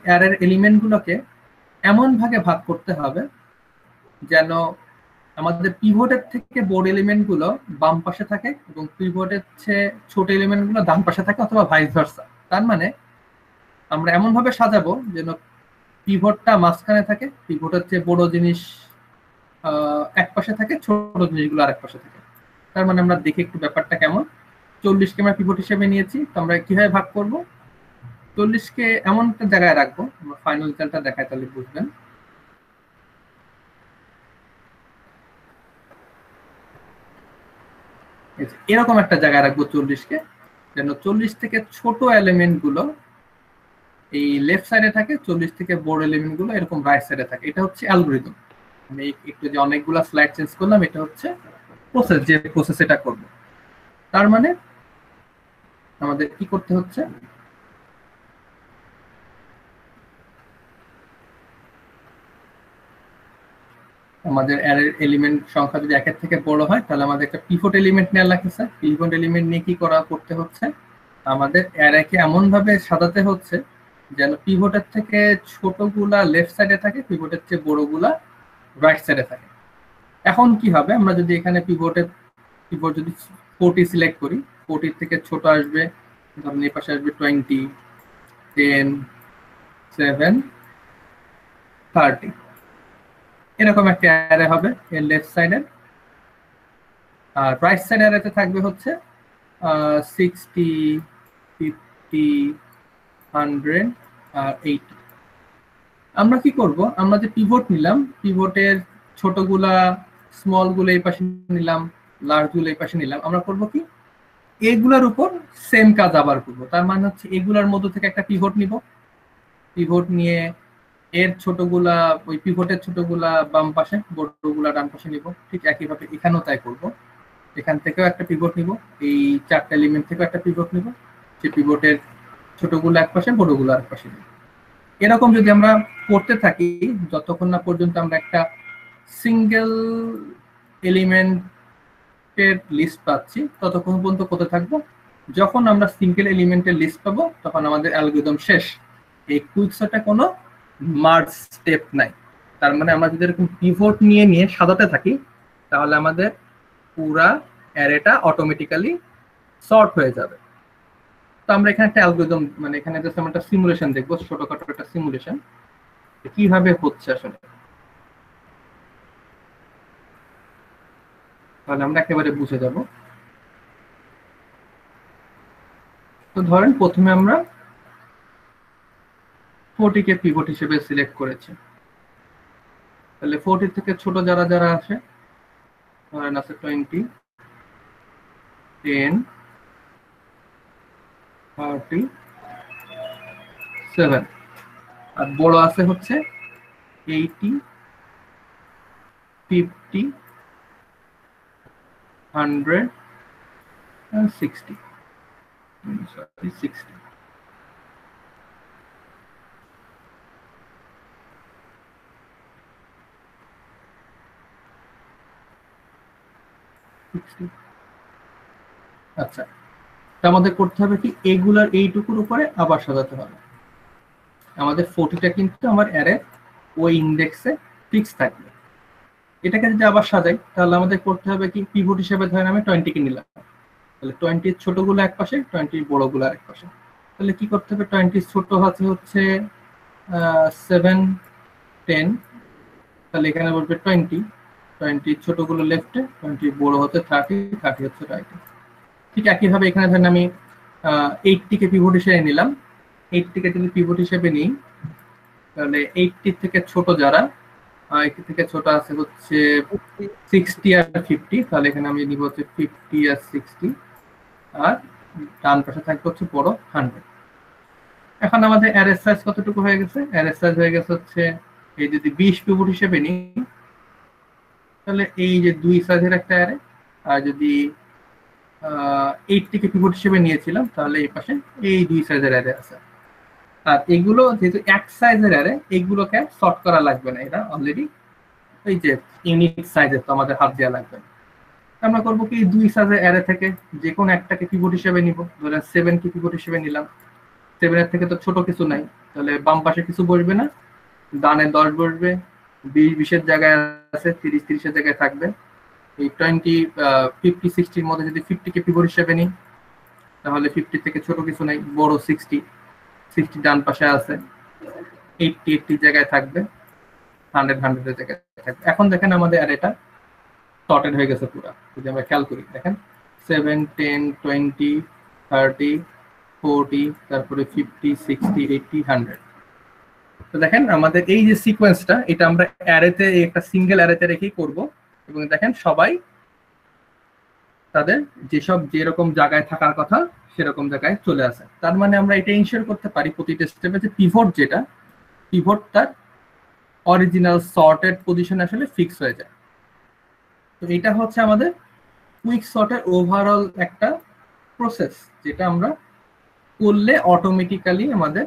অ্যারের এলিমেন্টগুলোকে এমন ভাগে ভাগ করতে হবে যেন আমাদের পিভটের থেকে বড় এলিমেন্টগুলো বাম পাশে থাকে এবং পিভটের চেয়ে ছোট এলিমেন্টগুলো ডান পাশে থাকে, অথবা ভাইস ভার্সা। তার মানে আমরা এমন ভাবে সাজাবো যেন পিভটটা মাঝখানে থাকে, পিভটের চেয়ে বড় জিনিস এক পাশে থাকে, ছোট জিনিসগুলো আরেক পাশে থাকে। তার মানে আমরা দেখি একটু ব্যাপারটা কেমন। 40কে আমরা পিভট হিসেবে নিয়েছি, তো আমরা কিভাবে ভাগ করব, 40কে এমন একটা জায়গায় রাখবো, আমরা ফাইনাল রেজাল্টটা দেখাই তাহলে বুঝবেন। এরকম একটা জায়গায় রাখবো 40কে, যেন 40 থেকে ছোট এলিমেন্ট গুলো এই লেফট সাইডে থাকে, 40 থেকে বড় এলিমেন্ট গুলো এরকম রাইট সাইডে থাকে। এটা হচ্ছে অ্যালগরিদম। আমি একটু যে অনেকগুলো স্লাইড চেঞ্জ করলাম, এটা হচ্ছে প্রসেস, যে প্রসেস এটা করব। তার মানে আমাদের কি করতে হচ্ছে, আমাদের অ্যারের এলিমেন্ট সংখ্যা যদি একের থেকে বড় হয় তাহলে আমাদের একটা পিভট এলিমেন্ট নেওয়া লাগতেছে। পিভট এলিমেন্ট নিয়ে কি করতে হচ্ছে, আমাদের অ্যারেকে এমন ভাবে সাজাতে হচ্ছে যেন পিভটের থেকে ছোটগুলা লেফট সাইডে থাকে, পিভটের চেয়ে বড়গুলা রাইট সাইডে থাকে। এখন কি হবে, আমরা যদি এখানে পিভট যদি 40 সিলেক্ট করি, 40 থেকে ছোট আসবে, ধরুন এই পাশে আসবে 20, 10, 7, 30, এরকম একটা অ্যারে হবে এর লেফট সাইডে। আর রাইট সাইড অ্যারেতে থাকবে হচ্ছে 60, 50, 100 আর 80। আমরা কি করব, আমরা যে পিভট নিলাম, পিভটের ছোটগুলা স্মল গুলো এই পাশে নিলাম, লার্জগুলো এই পাশে নিলাম, আমরা করব কি এগুলোর উপর সেম কাজ আবার করবো। তার মানে হচ্ছে এগুলোর মধ্য থেকে একটা পিভট নিব, পিভট নিয়ে এর ছোটগুলা ওই পিভটের ছোটগুলা বাম পাশে, বড়গুলা ডান পাশে নিব। ঠিক একইভাবে এখানেও তাই করব, এখান থেকেও একটা পিভট নিব, এই চারটা এলিমেন্ট থেকেও একটা পিভট নিব, যে পিভটের ছোটগুলো এক পাশে বড়গুলো আরেক পাশে নিব। এরকম যদি আমরা করতে থাকি যতক্ষণ না পর্যন্ত আমরা একটা সিঙ্গেল এলিমেন্টের লিস্ট পাচ্ছি, ততক্ষণ পর্যন্ত কোথায় থাকবো। যখন আমরা সিঙ্গেল এলিমেন্টের লিস্ট পাবো তখন আমাদের অ্যালগরিদম শেষ। এই কুইকসর্টে কোনো মার্জ স্টেপ নাই। তার মানে আমরা যদি এরকম পিভট নিয়ে নিয়ে সাজাতে থাকি তাহলে আমাদের পুরা অ্যারেটা অটোমেটিক্যালি সর্ট হয়ে যাবে। তো আমরা এখানে একটা অ্যালগরিদম, মানে এখানে জাস্ট আমরা একটা সিমুলেশন দেখবো, ছোটখাটো একটা সিমুলেশন কিভাবে হচ্ছে আসলে। তাহলে আমরা একেবারে বুঝে যাব। তো ধরেন প্রথমে আমরা 40 কে পিভট হিসেবে সিলেক্ট করেছি, তাহলে 40 থেকে ছোট যারা যারা আসে ধরেন আছে 20, 10, 37, আর বড় আছে হচ্ছে 80, 50, 100 and 60. Sorry, 60. আচ্ছা, তা আমাদের করতে হবে কি এগুলার এইটুকুর উপরে আবার সাজাতে হবে। আমাদের 40টা কিন্তু আমার অ্যারে ওই ইন্ডেক্সে ফিক্স থাকবে। এটাকে যদি আবার সাজাই তাহলে আমাদের করতে হবে কি পিভট হিসেবে ধরেন আমি 20 কে নিলাম, তাহলে 20 ছোটগুলো এক পাশে, 20 বড়গুলো আরেক পাশে। তাহলে কি করতে হবে, 20 ছোট হচ্ছে 7, 10, তাহলে এখানে বলবে 20 ছোটগুলো লেফটে, 20 বড় হচ্ছে 30, 30 হচ্ছে রাইটে। ঠিক একইভাবে এখানে ধরেন আমি 80 কে পিভট হিসেবে নিলাম, 80 কে যদি পিভট হিসেবে নিই তাহলে 80 থেকে ছোট যারা, 80 থেকে ছোট আছে হচ্ছে 60 আর 50, তাহলে এখানে আমি নিব হচ্ছে 50 আর 60, আর ডান পাশে থাকবে হচ্ছে বড় 100। এখন আমাদের অ্যারে সাইজ কতটুকু হয়ে গেছে, অ্যারে সাইজ হয়ে গেছে হচ্ছে এই যদি 20 পিভট হিসেবে নিই তাহলে এই যে 2 সাইজের একটা অ্যারে, আর যদি 80 কে পিভট হিসেবে নিয়েছিলাম তাহলে এই পাশে এই 2 সাইজের অ্যারে আছে। আর এগুলো যেহেতু এক সাইজের অ্যারে, এগুলোকে সর্ট করা লাগবে না, এটা অলরেডি এই যে ইউনিক সাইজের, তো আমাদের হাত দেওয়া লাগবে না। আমরা করবো কি 2 সাইজের অ্যারে থেকে যে কোনো একটাকে পিভট হিসেবে নিব, ধরেন 7 কে পিভট হিসেবে নিলাম, 7 এর থেকে তো ছোট কিছু নাই, তাহলে বাম পাশে কিছু বসবে না, ডানে 10 বসবে, 20 এর জায়গায় আছে, 30 এর জায়গায় থাকবে। এই 20, 50, 60 মধ্যে যদি 50 কে পিভট হিসেবে নিই তাহলে 50 থেকে ছোট কিছু নাই, বড় 60 ডান পাশে আছে, 80 জায়গায় থাকবে, 100 এর জায়গায় থাকবে। এখন দেখেন আমাদের অ্যারেটা সর্টেড হয়ে গেছে পুরো। যদি আমরা খেয়াল করি দেখেন 7, 10, 20, 30, 40, তারপরে 50, 60, 80, 100। তো দেখেন আমাদের এই যে সিকোয়েন্সটা, এটা আমরা অ্যারেতে একটা সিঙ্গেল অ্যারেতে রেখেই করব, এবং দেখেন সবাই তাদের যেসব যেরকম জায়গায় থাকার কথা সেরকম জায়গায় চলে আসে। তার মানে আমরা এটা ইনশিওর করতে পারি প্রতিটা স্টেপে যে পিভট যেটা, পিভট তার অরিজিনাল সর্টেড পজিশন আসলে ফিক্স হয়ে যায়। তো এটা হচ্ছে আমাদের কুইক সর্টের ওভারঅল একটা প্রসেস, যেটা আমরা করলে অটোমেটিক্যালি আমাদের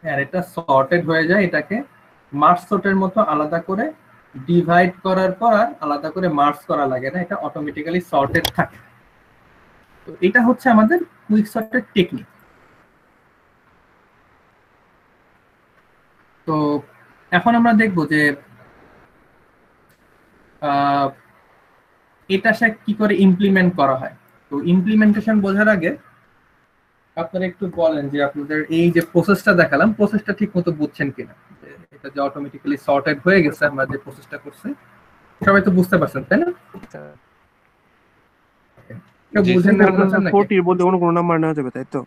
অ্যারেটা সর্টেড হয়ে যায়। এটাকে মার্জ সর্টের মতো আলাদা করে ডিভাইড করার পর আর আলাদা করে মার্জ করা লাগে না, এটা অটোমেটিক্যালি সর্টেড থাকে। তো এটা হচ্ছে আমাদের কুইক সর্টের টেকনিক। তো এখন আমরা দেখব যে এটা সে কি করে ইমপ্লিমেন্ট করা হয়। তো ইমপ্লিমেন্টেশন বোঝার আগে আপনারা একটু বলেন যে আপনাদের এই যে প্রসেসটা দেখালাম, প্রসেসটা ঠিক মতো বুঝছেন কিনা, এটা যে অটোমেটিক্যালি সর্টেড হয়ে গেছে আমরা যে প্রসেসটা করছি, সবাই তো বুঝতে পারছেন তাই না? বুঝেন না 40 এর মধ্যে কোনো নাম্বার নেওয়া যাবে তাই তো?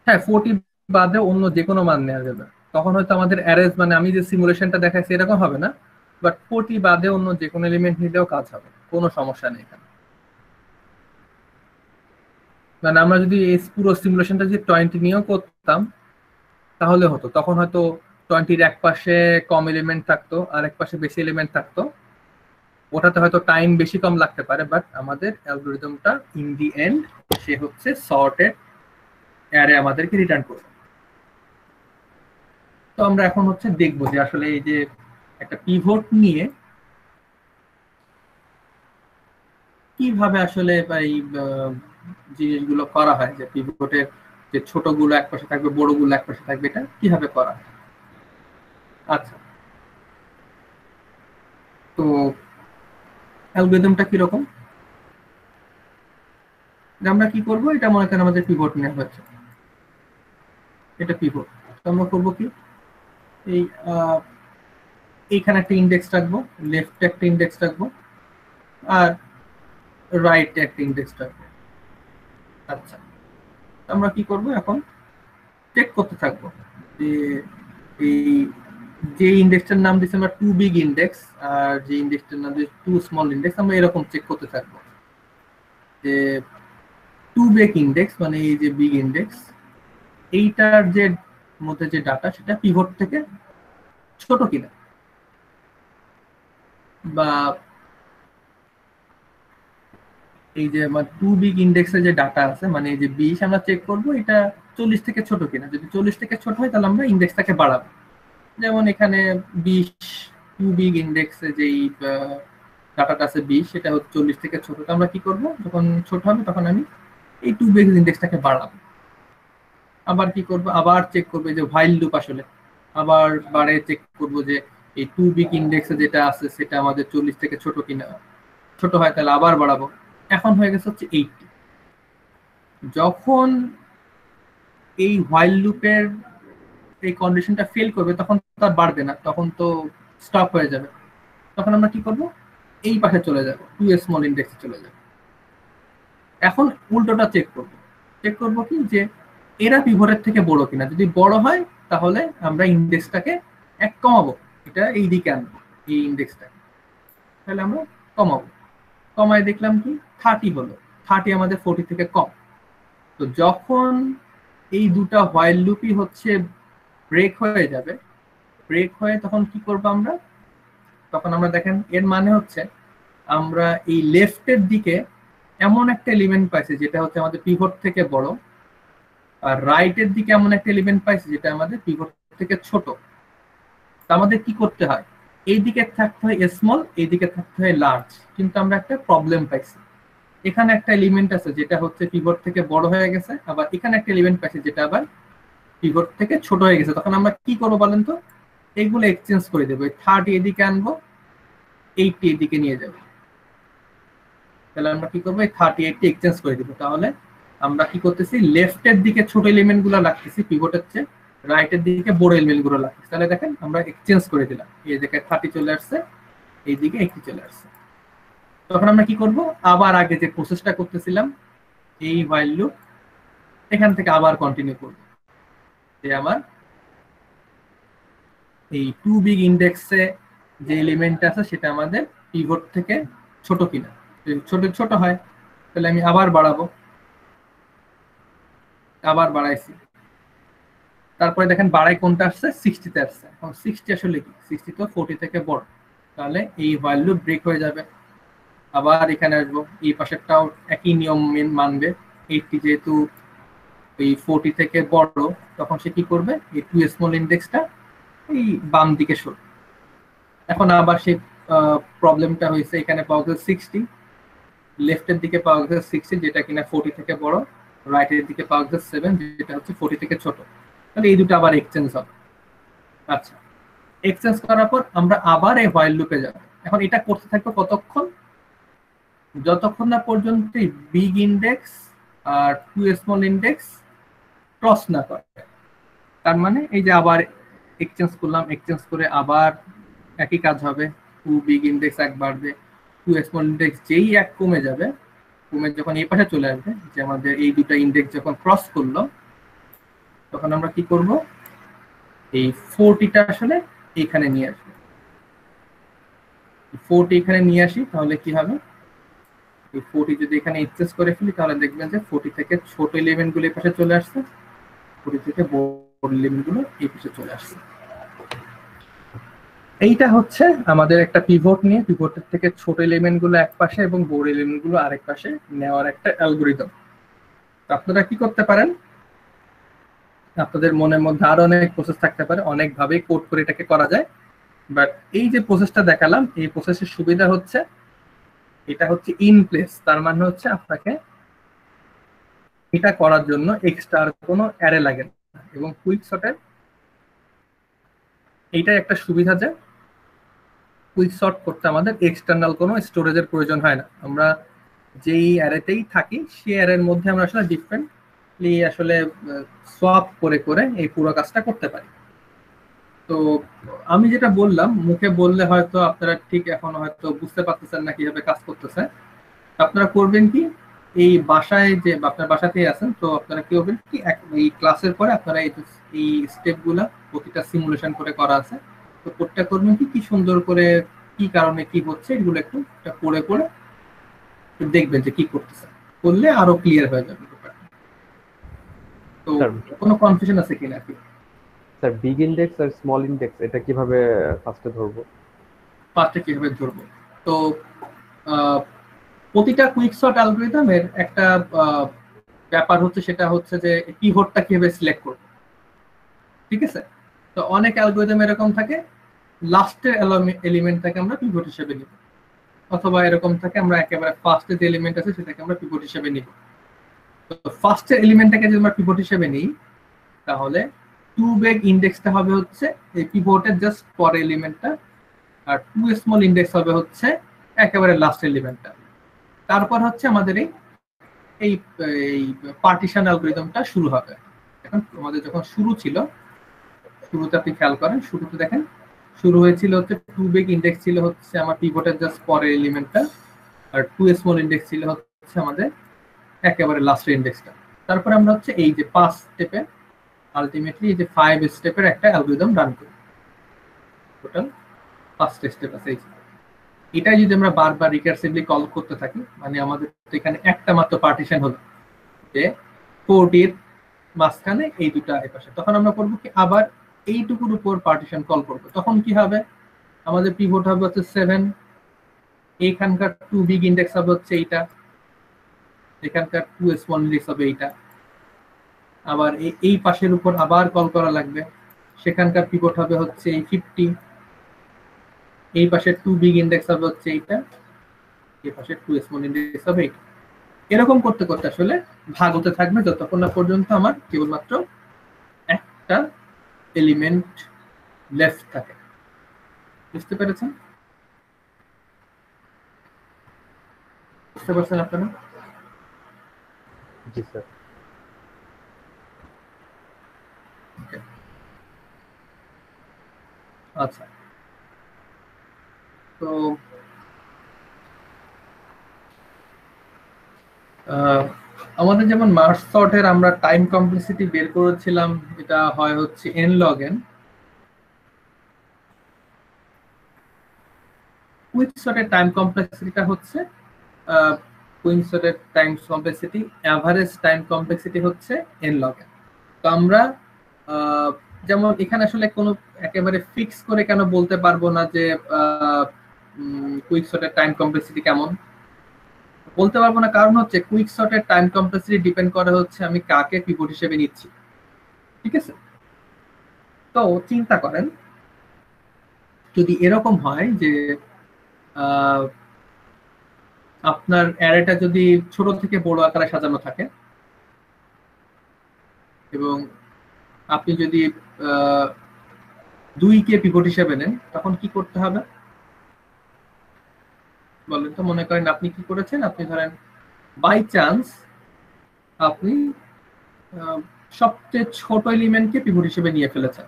হ্যাঁ, 40 বাদে অন্য যে কোনো মান নেওয়া যাবে। তখন হয়তো আমাদের অ্যারেজ মানে আমি যে সিমুলেশনটা দেখাইছি এরকম হবে না, বাট 40 বাদে অন্য যে কোনো এলিমেন্ট নিলেও কাজ হবে। কোনো সমস্যা নেই এখানে। মানে আমরা যদি এই পুরো সিমুলেশনটা যদি 20 নিয়েও করতাম তাহলে হতো, তখন হয়তো 20-র এক পাশে কম এলিমেন্ট থাকতো আর এক পাশে বেশি এলিমেন্ট থাকতো, ওটাতে হয়তো টাইম বেশি কম লাগতে পারে, বাট আমাদের অ্যালগরিদমটা ইন দি এন্ড সে হচ্ছে সর্টেড অ্যারে আমাদেরকে রিটার্ন করবে। তো আমরা এখন হচ্ছে দেখবো যে আসলে এই যে একটা পিভট নিয়ে কিভাবে আসলে এই জিনিসগুলো করা হয়, যে পিভটের যে ছোটগুলো এক পাশে থাকবে বড়গুলো এক পাশে থাকবে, এটা কিভাবে করা হয়। আচ্ছা, তো অ্যালগরিদমটা কিরকম, আমরা কি করব, এটা মনে করেন আমাদের পিভট নেওয়া হয়েছে, এটা পিভট। তো আমরা করবো কি, এই এইখানে একটা ইন্ডেক্স রাখবো, লেফটে একটা ইন্ডেক্স রাখবো আর রাইটে একটা ইন্ডেক্স রাখবো। আচ্ছা, আমরা কি করব, এখন চেক করতে থাকবো যে এই যে ইন্ডেক্সটার নাম দিচ্ছি আমরা টু বিগ ইন্ডেক্স আর যে ইন্ডেক্সটার নাম দিচ্ছি টু স্মল ইন্ডেক্স, আমরা এরকম চেক করতে থাকবো যে টু বিগ ইন্ডেক্স মানে এই যে বিগ ইন্ডেক্স এইটার যে মধ্যে যে ডাটা সেটা পিভট থেকে ছোট কিনা, বা এই যে আমার টু বিগ ইন্ডেক্সে যে ডাটা আছে মানে এই যে 20 আমরা চেক করব এটা 40 থেকে ছোট কিনা, যদি 40 থেকে ছোট হয় তাহলে আমরা ইন্ডেক্সটাকে বাড়াবো। যেমন এখানে 20 টু বিগ ইন্ডেক্সে যেই ডাটাটা আছে 20 সেটা হচ্ছে 40 থেকে ছোট, তো আমরা কি করব, যখন ছোট হবে তখন আমি এই টু বিগ ইন্ডেক্সটাকে বাড়াবো। আবার কি করব, আবার চেক করবে যে হোয়াইল লুপ আসলে আবার বাড়ে চেক করব যে এই টু বিগ ইন্ডেক্সে যেটা আছে সেটা আমাদের 40 থেকে ছোট কিনা, ছোট হয় তাহলে আবার বাড়াবো। এখন হয়ে গেছে হচ্ছে 80। যখন এই হোয়াইল লুপের এই কন্ডিশনটা ফেল করবে তখন তার বাড়বে না, তখন তো স্টপ হয়ে যাবে। তখন আমরা কি করব, এই পাশে চলে যাব, টু স্মল ইন্ডেক্সে চলে যাব। এখন উল্টোটা চেক করব, চেক করব কি যে এরা পিভটের থেকে বড় কিনা, যদি বড় হয় তাহলে আমরা ইন্ডেক্সটাকে এক কমাবো, এটা এই দিকে আনবো এই ইন্ডেক্সটাকে, তাহলে আমরা কমাবো। কমায় দেখলাম কি 30 হলো, 30 আমাদের 40 থেকে কম। তো যখন এই দুটা হোয়াইল লুপই হচ্ছে ব্রেক হয়ে যাবে, ব্রেক হয়ে তখন কি করব আমরা, তখন আমরা দেখেন এর মানে হচ্ছে আমরা এই লেফটের দিকে এমন একটা এলিমেন্ট পাইছি যেটা হচ্ছে আমাদের পিভট থেকে বড়, আর রাইটের দিকে এমন একটা এলিমেন্ট পাইছি যেটা আমাদের পিভট থেকে ছোট। তো আমাদের কি করতে হয়, এই দিকে থাকতে হয় স্মল, এই দিকে থাকতে হয় লার্জ, কিন্তু আমরা একটা প্রবলেম পাইছি, এখানে একটা এলিমেন্ট আছে যেটা হচ্ছে পিভট থেকে বড় হয়ে গেছে, আবার এখানে একটা এলিমেন্ট পাইছি যেটা আবার পিভট থেকে ছোট হয়ে গেছে। তখন আমরা কি করবো বলেন তো, এইগুলো এক্সচেঞ্জ করে দেবো, 30 এদিকে আনবো, 80 এদিকে নিয়ে যাবো। তাহলে আমরা কি করবো, 38 এক্সচেঞ্জ করে দিব। তাহলে আমরা কি করতেছি, লেফটের দিকে ছোট এলিমেন্ট গুলো রাখতেছি পিভটের চেয়ে, রাইটের দিকে বড় এলিমেন্ট গুলো রাখতেছি। তাহলে দেখেন আমরা এক্সচেঞ্জ করে দিলাম, এই দিকে 30 চলে আসছে, এইদিকে 80 চলে আসছে। তখন আমরা কি করব, আবার আগে যে প্রসেসটা করতেছিলাম এই হোয়াইল লুপ, এখান থেকে আবার কন্টিনিউ করব যে আমার এই টু বিগ ইন্ডেক্সে যে এলিমেন্ট আছে সেটা আমাদের পিভট থেকে ছোট কিনা, ছোট ছোট হয় তাহলে আমি আবার বাড়াবো, আবার বাড়াইছি। তারপরে দেখেন বাড়াই কোনটা আসছে, 60 তে আসছে। এখন 60 আসলে কি, 60 তো 40 থেকে বড়, তাহলে এই হোয়াইল লুপ ব্রেক হয়ে যাবে। আবার এখানে আসবো, এই পাশেরটাও একই নিয়ম মানবে, 80 যেহেতু এই 40 থেকে বড় তখন সে কি করবে, এই টু স্মল ইন্ডেক্সটা এই বাম দিকে সরবে। এখন আবার সেই প্রবলেমটা হয়েছে, এখানে পাওয়া গেছে 60, লেফটের দিকে পাওয়া গেছে 60 যেটা কিনা 40 থেকে বড়, রাইটের দিকে পাওয়া গেছে 7 যেটা হচ্ছে 40 থেকে ছোট। তাহলে এই দুটো আবার এক্সচেঞ্জ হবে। আচ্ছা, এক্সচেঞ্জ করার পর আমরা আবার এই হোয়াইল লুপে যাব। এখন এটা করতে থাকবো কতক্ষণ, যতক্ষণ না পর্যন্ত বিগ ইন্ডেক্স আর টু স্মল ইন্ডেক্স ক্রস না করে। তার মানে এই যে আবার এক্সচেঞ্জ করলাম, এক্সচেঞ্জ করে আবার একই কাজ হবে, টু বিগ ইন্ডেক্স এক বাড়বে, টু স্মল ইন্ডেক্স যেই এক কমে যাবে, কমে যখন এই পাশে চলে আসবে যে আমাদের এই দুটা ইন্ডেক্স যখন ক্রস করলো তখন আমরা কি করব, এই 40টা আসলে এখানে নিয়ে আসবো। 40 এখানে নিয়ে আসি তাহলে কি হবে, এই 40 যদি এখানে এক্সেস করে ফেলি তাহলে দেখবেন যে 40 থেকে ছোট এলিমেন্ট গুলো এই পাশে চলে আসছে, 40 থেকে বড় এলিমেন্ট গুলো এই পাশে চলে আসছে। এইটা হচ্ছে আমাদের একটা পিভট নিয়ে পিভটের থেকে ছোট এলিমেন্ট গুলো এক পাশে এবং বড় এলিমেন্ট গুলো আরেক পাশে নেওয়ার একটা অ্যালগরিদম। আপনারা কি করতে পারেন, আপনাদের মনের মধ্যে আরো অনেক প্রসেস থাকতে পারে, অনেক ভাবে কোড করে এটাকে করা যায়, বাট এই যে প্রসেসটা দেখালাম এই প্রসেসের সুবিধা হচ্ছে এটা হচ্ছে ইন প্লেস। তার মানে হচ্ছে আপনাকে এটা করার জন্য এক্সট্রা আর কোনো অ্যারে লাগে না। এবং কুইকসর্টের এইটাই একটা সুবিধা যে কুইকসর্ট করতে আমাদের এক্সটার্নাল কোনো স্টোরেজের প্রয়োজন হয় না। আমরা যেই অ্যারেতেই থাকি সেই অ্যারের মধ্যে আমরা আসলে ডিফারেন্টলি আসলে সোয়াপ করে করে এই পুরো কাজটা করতে পারি। তো আমি যেটা বললাম মুখে বললে হয়তো আপনারা ঠিক এখন হয়তো বুঝতে পারতেছেন না কিভাবে কাজ করতেছে। আপনারা করবেন কি, এই বাসায় যে আপনার বাসাতেই আছেন, তো আপনারা কি করবেন কি এই ক্লাসের পরে আপনারা এই স্টেপগুলা প্রতিটা সিমুলেশন করে করা আছে, তো কোডটা করবেন কি সুন্দর করে কি কারণে কি হচ্ছে এগুলো একটু পড়ে পড়ে দেখবেন যে কি করতেছে, করলে আরো ক্লিয়ার হয়ে যাবে ব্যাপারটা। তো কোনো কনফিউশন আছে কিনা কি? স্যার বিগ ইনডেক্স আর স্মল ইনডেক্স এটা কিভাবে ফার্স্টে ধরবো? তো প্রতিটা কুইকসর্ট অ্যালগরিদমের একটা ব্যাপার হচ্ছে, সেটা হচ্ছে যে পিভটটা কিভাবে সিলেক্ট করব। ঠিক আছে, তো অনেক অ্যালগরিদম এরকম থাকে লাস্টের এলিমেন্টটাকে আমরা পিভট হিসেবে নিব, অথবা এরকম থাকে আমরা একেবারে ফার্স্টের যে এলিমেন্ট আছে সেটাকে আমরা পিভট হিসেবে নিব। তো ফার্স্টের এলিমেন্টটাকে যদি আমরা পিভট হিসেবে নিই তাহলে টু বিগ ইনডেক্সটা হবে হচ্ছে এই পিভটের জাস্ট পরের এলিমেন্টটা, আর টু স্মল ইনডেক্স হবে হচ্ছে একেবারে লাস্ট এলিমেন্টটা। তারপর হচ্ছে আমাদের এই পার্টিশন অ্যালগরিদমটা শুরু হবে। এখন আমাদের যখন শুরু ছিল, শুরুতে আপনি খেয়াল করেন, শুরুতে দেখেন শুরু হয়েছিল হচ্ছে টু বিগ ইনডেক্স ছিল হচ্ছে আমার পিভটের জাস্ট পরের এলিমেন্টটা, আর টু স্মল ইনডেক্স ছিল হচ্ছে আমাদের একেবারে লাস্টের ইনডেক্সটা। তারপরে আমরা হচ্ছে এই যে 5 স্টেপে আলটিমেটলি এই যে 5 স্টেপের একটা অ্যালগরিদম রান করি। টোটাল 5টা স্টেপ আছে। এটা যদি আমরা বারবার রিকারসিভলি কল করতে থাকি, মানে আমাদের এখানে একটা মাত্র পার্টিশন হলো যে 40 মাঝখানে এই দুটা এপাশে, তখন আমরা করব কি আবার এইটুকুর উপর পার্টিশন কল করব। তখন কি হবে, আমাদের পিভট হবে হচ্ছে 7, এইখানকার টু বিগ ইনডেক্স হবে হচ্ছে এইটা, এখানকার টু স্মল ইনডেক্স হবে এইটা, আবার এই পাশের উপর আবার কল করা লাগবে, সেখানকার পিভট হবে হচ্ছে এই 50, এই পাশে টু বিগ ইনডেক্স হবে হচ্ছে এইটা, এই পাশে টু স্মল ইনডেক্স হবে এইটা। এরকম করতে করতে আসলে ভাগ হতে থাকবে যতক্ষণ না পর্যন্ত আমার কেবলমাত্র একটা এলিমেন্ট লেফট থাকে। বুঝতে পেরেছেন? বুঝতে পারছেন আপনারা? জি স্যার। আচ্ছা, তো আমাদের যেমন মার্জ সর্টের আমরা টাইম কমপ্লেক্সিটি বের করেছিলাম, এটা হয় হচ্ছে n log n। কুইকসর্টের টাইম কমপ্লেক্সিটিটা হচ্ছে কুইকসর্টের time complexity average time complexity হচ্ছে n log n। তো আমরা যেমন এখানে আসলে কোনো একেবারে ফিক্স করে কেন বলতে পারবো না যে কুইকসর্টের টাইম কমপ্লেক্সিটি কেমন, বলতে পারবো না, কারণ হচ্ছে কুইকসর্টের টাইম কমপ্লেক্সিটি ডিপেন্ড করে হচ্ছে আমি কাকে পিভট হিসেবে নিচ্ছি। ঠিক আছে, তো চিন্তা করেন যদি এরকম হয় যে আপনার অ্যারেটা যদি ছোট থেকে বড় আকারে সাজানো থাকে এবং আপনি যদি 2 কে পিভট হিসেবে নেন, তখন কি করতে হবে বলেন তো? মনে করেন আপনি কি করেছেন, আপনি ধরেন বাই চান্স আপনি সবচেয়ে ছোট এলিমেন্টকে পিভট হিসেবে নিয়ে ফেলেছেন,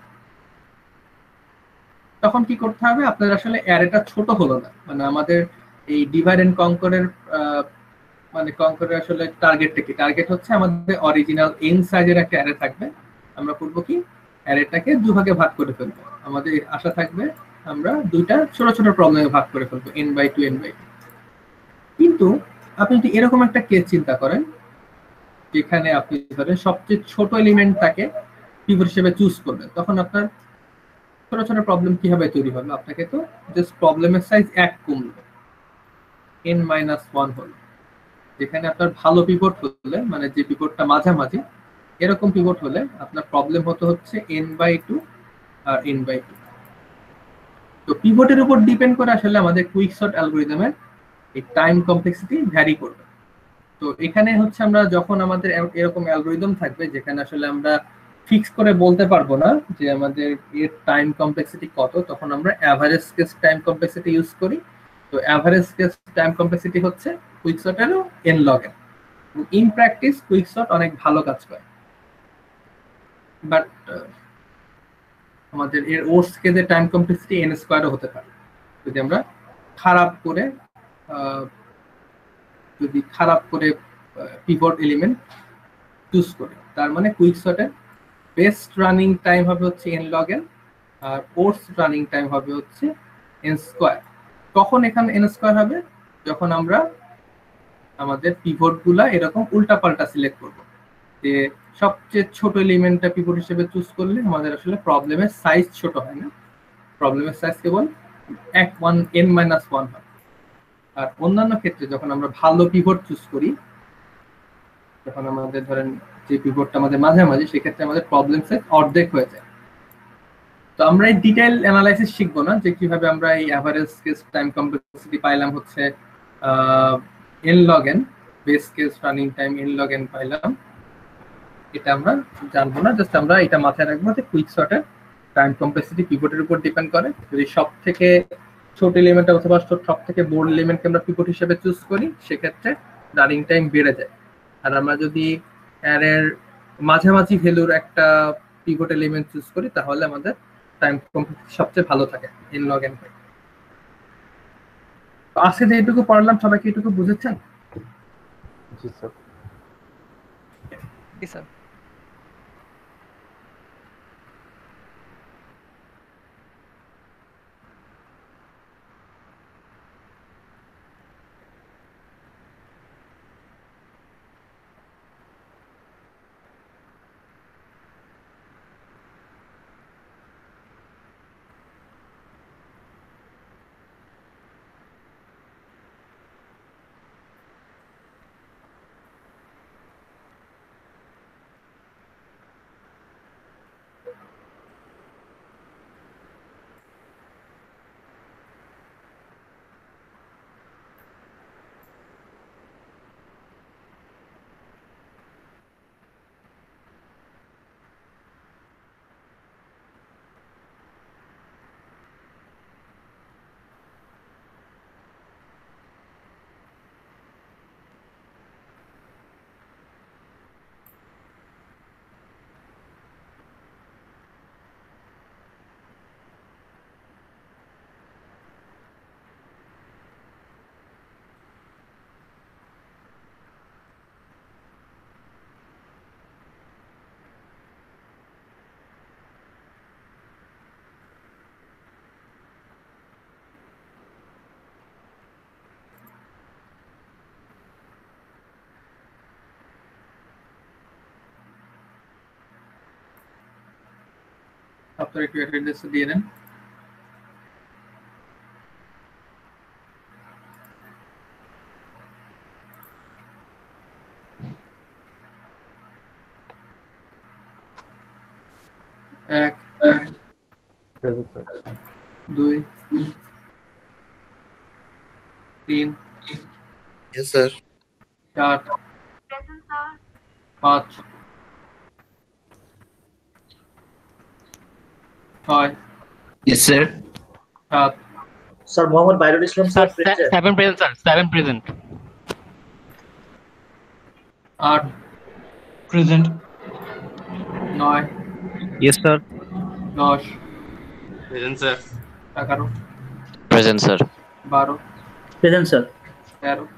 তখন কি করতে হবে, আপনার আসলে অ্যারেটা ছোট হলো না, মানে আমাদের এই ডিভাইড এন্ড কনকরের মানে কনকরের আসলে টার্গেটটা কি, টার্গেট হচ্ছে আমাদের অরিজিনাল n সাইজের একটা অ্যারে থাকবে, আমরা করব কি অ্যারেটাকে 2 ভাগে ভাগ করে ফেলবো, আমাদের আশা থাকবে আমরা 2টা ছোট ছোট প্রবলেমে ভাগ করে ফেলবো n/2 n/2। কিন্তু আপনি যদি এরকম একটা কেস চিন্তা করেন যেখানে আপনি ধরেন সবচেয়ে ছোট এলিমেন্টটাকে পিভট হিসেবে চুজ করবেন, তখন আপনার ছোট ছোট প্রবলেম কিভাবে তৈরি হবে? আপনাকে তো জাস্ট প্রবলেমের সাইজ 1 কমলো, n-1 হলো। যেখানে আপনার ভালো পিভট হলে, মানে যে পিভটটা মাঝামাঝি এরকম পিভট হলে আপনার প্রবলেম হচ্ছে n/2 আর n/2। তো পিভটের উপর ডিপেন্ড করে আসলে আমাদের কুইকসর্ট অ্যালগরিদমের এই টাইম কমপ্লেক্সিটি ভ্যারি করবে। তো এখানে আমরা যখন আমাদের এরকম অ্যালগরিদম থাকবে যেখানে আসলে আমরা ফিক্স করে বলতে পারবো না যে আমাদের এর টাইম কমপ্লেক্সিটি কত, তখন আমরা average case time complexity use করি। তো অ্যাভারেজ কেস টাইম কমপ্লেক্সিটি হচ্ছে কুইকসর্টেরও n log n। In practice quicksort অনেক ভালো কাজ করে, বাট আমাদের এর ওর্স কেসে টাইম কমপ্লেক্সিটি n স্কয়ারও হতে পারে যদি আমরা খারাপ করে পিভট এলিমেন্ট চুজ করি। তার মানে কুইকসর্টের বেস্ট রানিং টাইম হবে হচ্ছে n log n, আর ওর্স রানিং টাইম হবে হচ্ছে n স্কয়ার। কখন এখানে n স্কয়ার হবে? যখন আমরা আমাদের পিভট গুলা এরকম উল্টাপাল্টা সিলেক্ট করব, যে সবচেয়ে ছোট এলিমেন্টটা পিভট হিসেবে চুজ করলে আমাদের আসলে প্রবলেমের সাইজ ছোট হয় না, প্রবলেমের সাইজ কেবল n-1 হয়। আর অন্যান্য ক্ষেত্রে যখন আমরা ভালো পিভট চুজ করি, যখন আমাদের ধরেন যে পিভটটা আমাদের মাঝামাঝি, সেক্ষেত্রে আমাদের প্রবলেম সাইজ অর্ধেক হয়ে যায়। তো আমরা এই ডিটেইল অ্যানালাইসিস শিখবো না যে কিভাবে আমরা এই অ্যাভারেজ কেস টাইম কমপ্লেক্সিটি পাইলাম হচ্ছে n log n, base case running time n log n পাইলাম, এটা আমরা জানবো না। জাস্ট আমরা এটা মাথায় রাখবো যে কুইকসর্টের টাইম কমপ্লেক্সিটি পিভটের উপর ডিপেন্ড করে। যদি সব থেকে ছোট এলিমেন্ট অথবা সব থেকে বড় এলিমেন্টকে আমরা পিভট হিসেবে চুজ করি, সেক্ষেত্রে রানিং টাইম বেড়ে যায়। আর আমরা যদি অ্যারের মাঝামাঝি ভ্যালুর একটা পিভট এলিমেন্ট চুজ করি, তাহলে আমাদের টাইম কমপ্লেক্সিটি সবচেয়ে ভালো থাকে n log n। তো আজকে যেটুকু পড়লাম সবাই কি এটুকু বুঝেছেন? জি স্যার। জি স্যার। আপনারা একটু অ্যাটেন্ডেন্স দিয়ে নেন। এক, present sir. 2, 3, Yes, sir. 4, 5, 6, Yes, sir. 7, sir Mohammad Bairul Islam sir present। 7 present, sir. 7 present. 8, Present. 9, Yes, sir. 10, Present, sir. 11, Present, sir. 12, present sir. 13,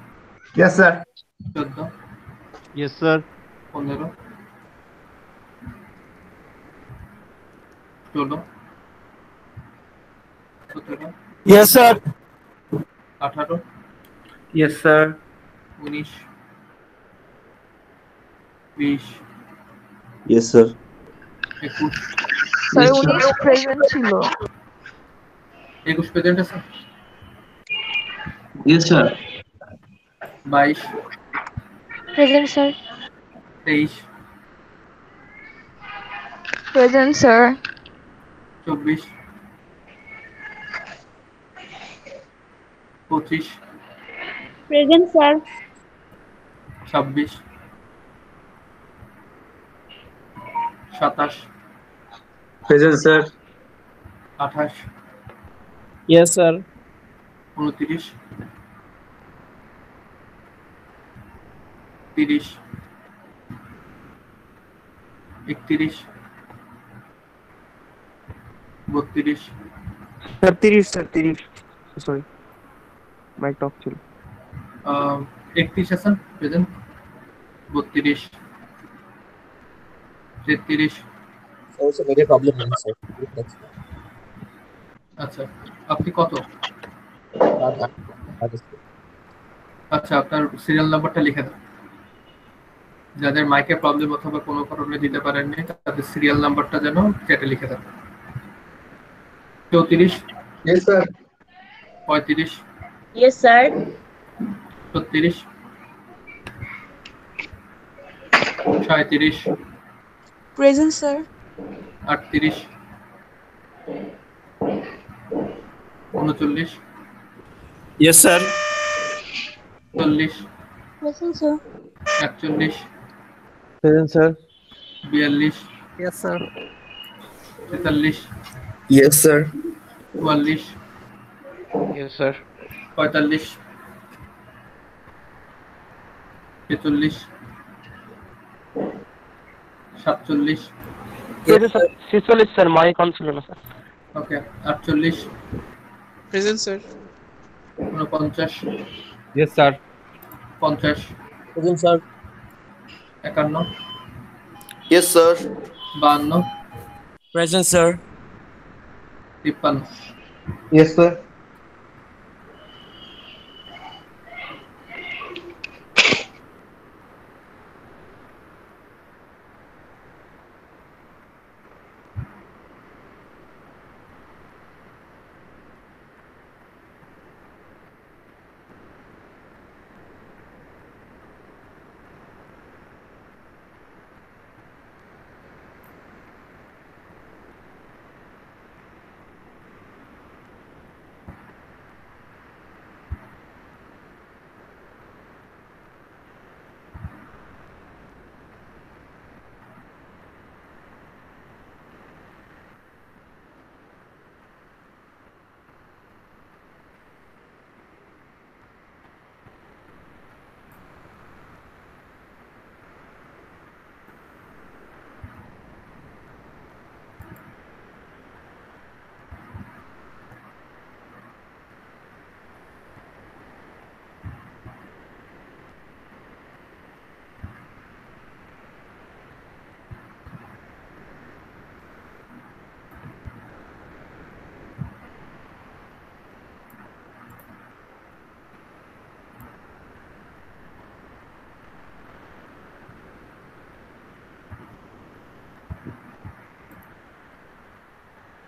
Yes, sir. 14, Yes, sir. 15, 16, 17, Yes, sir. 18, Yes, sir. 19 20 Yes, sir. 21 sir 19 present ছিল 21 present আছে Yes, sir. 22 present sir 23 present sir 24 25 present sir 26 27 present sir 28 yes sir 29 30 31 32 sir 30 sir 30 sorry mic টক ছিল 31 আছেন present 32 33 Also, major problem in sir. আচ্ছা আপনি কত আচ্ছা আপনার সিরিয়াল নাম্বারটা লিখে দেন যাদের মাইকে প্রবলেম অথবা কোনো কারণে দিতে পারেননি তাদের সিরিয়াল নাম্বারটা যেন চ্যাটে লিখে দেন 34 Yes, sir. 35 yes sir 36 37 present sir 38 39 yes sir 40 present sir 41 present sir 42 yes sir 43 Yes, sir. 44 Yes, sir. 45 46 47 46 sir mic on ছিল না sir okay 48 present sir 49 yes sir 50 Present, sir. 51 Yes, sir. 52 present sir 53 Yes, sir.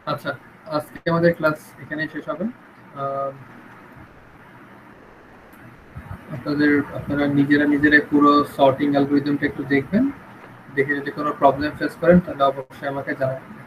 আচ্ছা আজকে আমাদের class এখানেই শেষ হবে আপনারা নিজেরাই পুরো সর্টিং অ্যালগরিদমটা একটু দেখবেন দেখে যদি কোনো প্রবলেম ফেস করেন তাহলে অবশ্যই আমাকে জানাবেন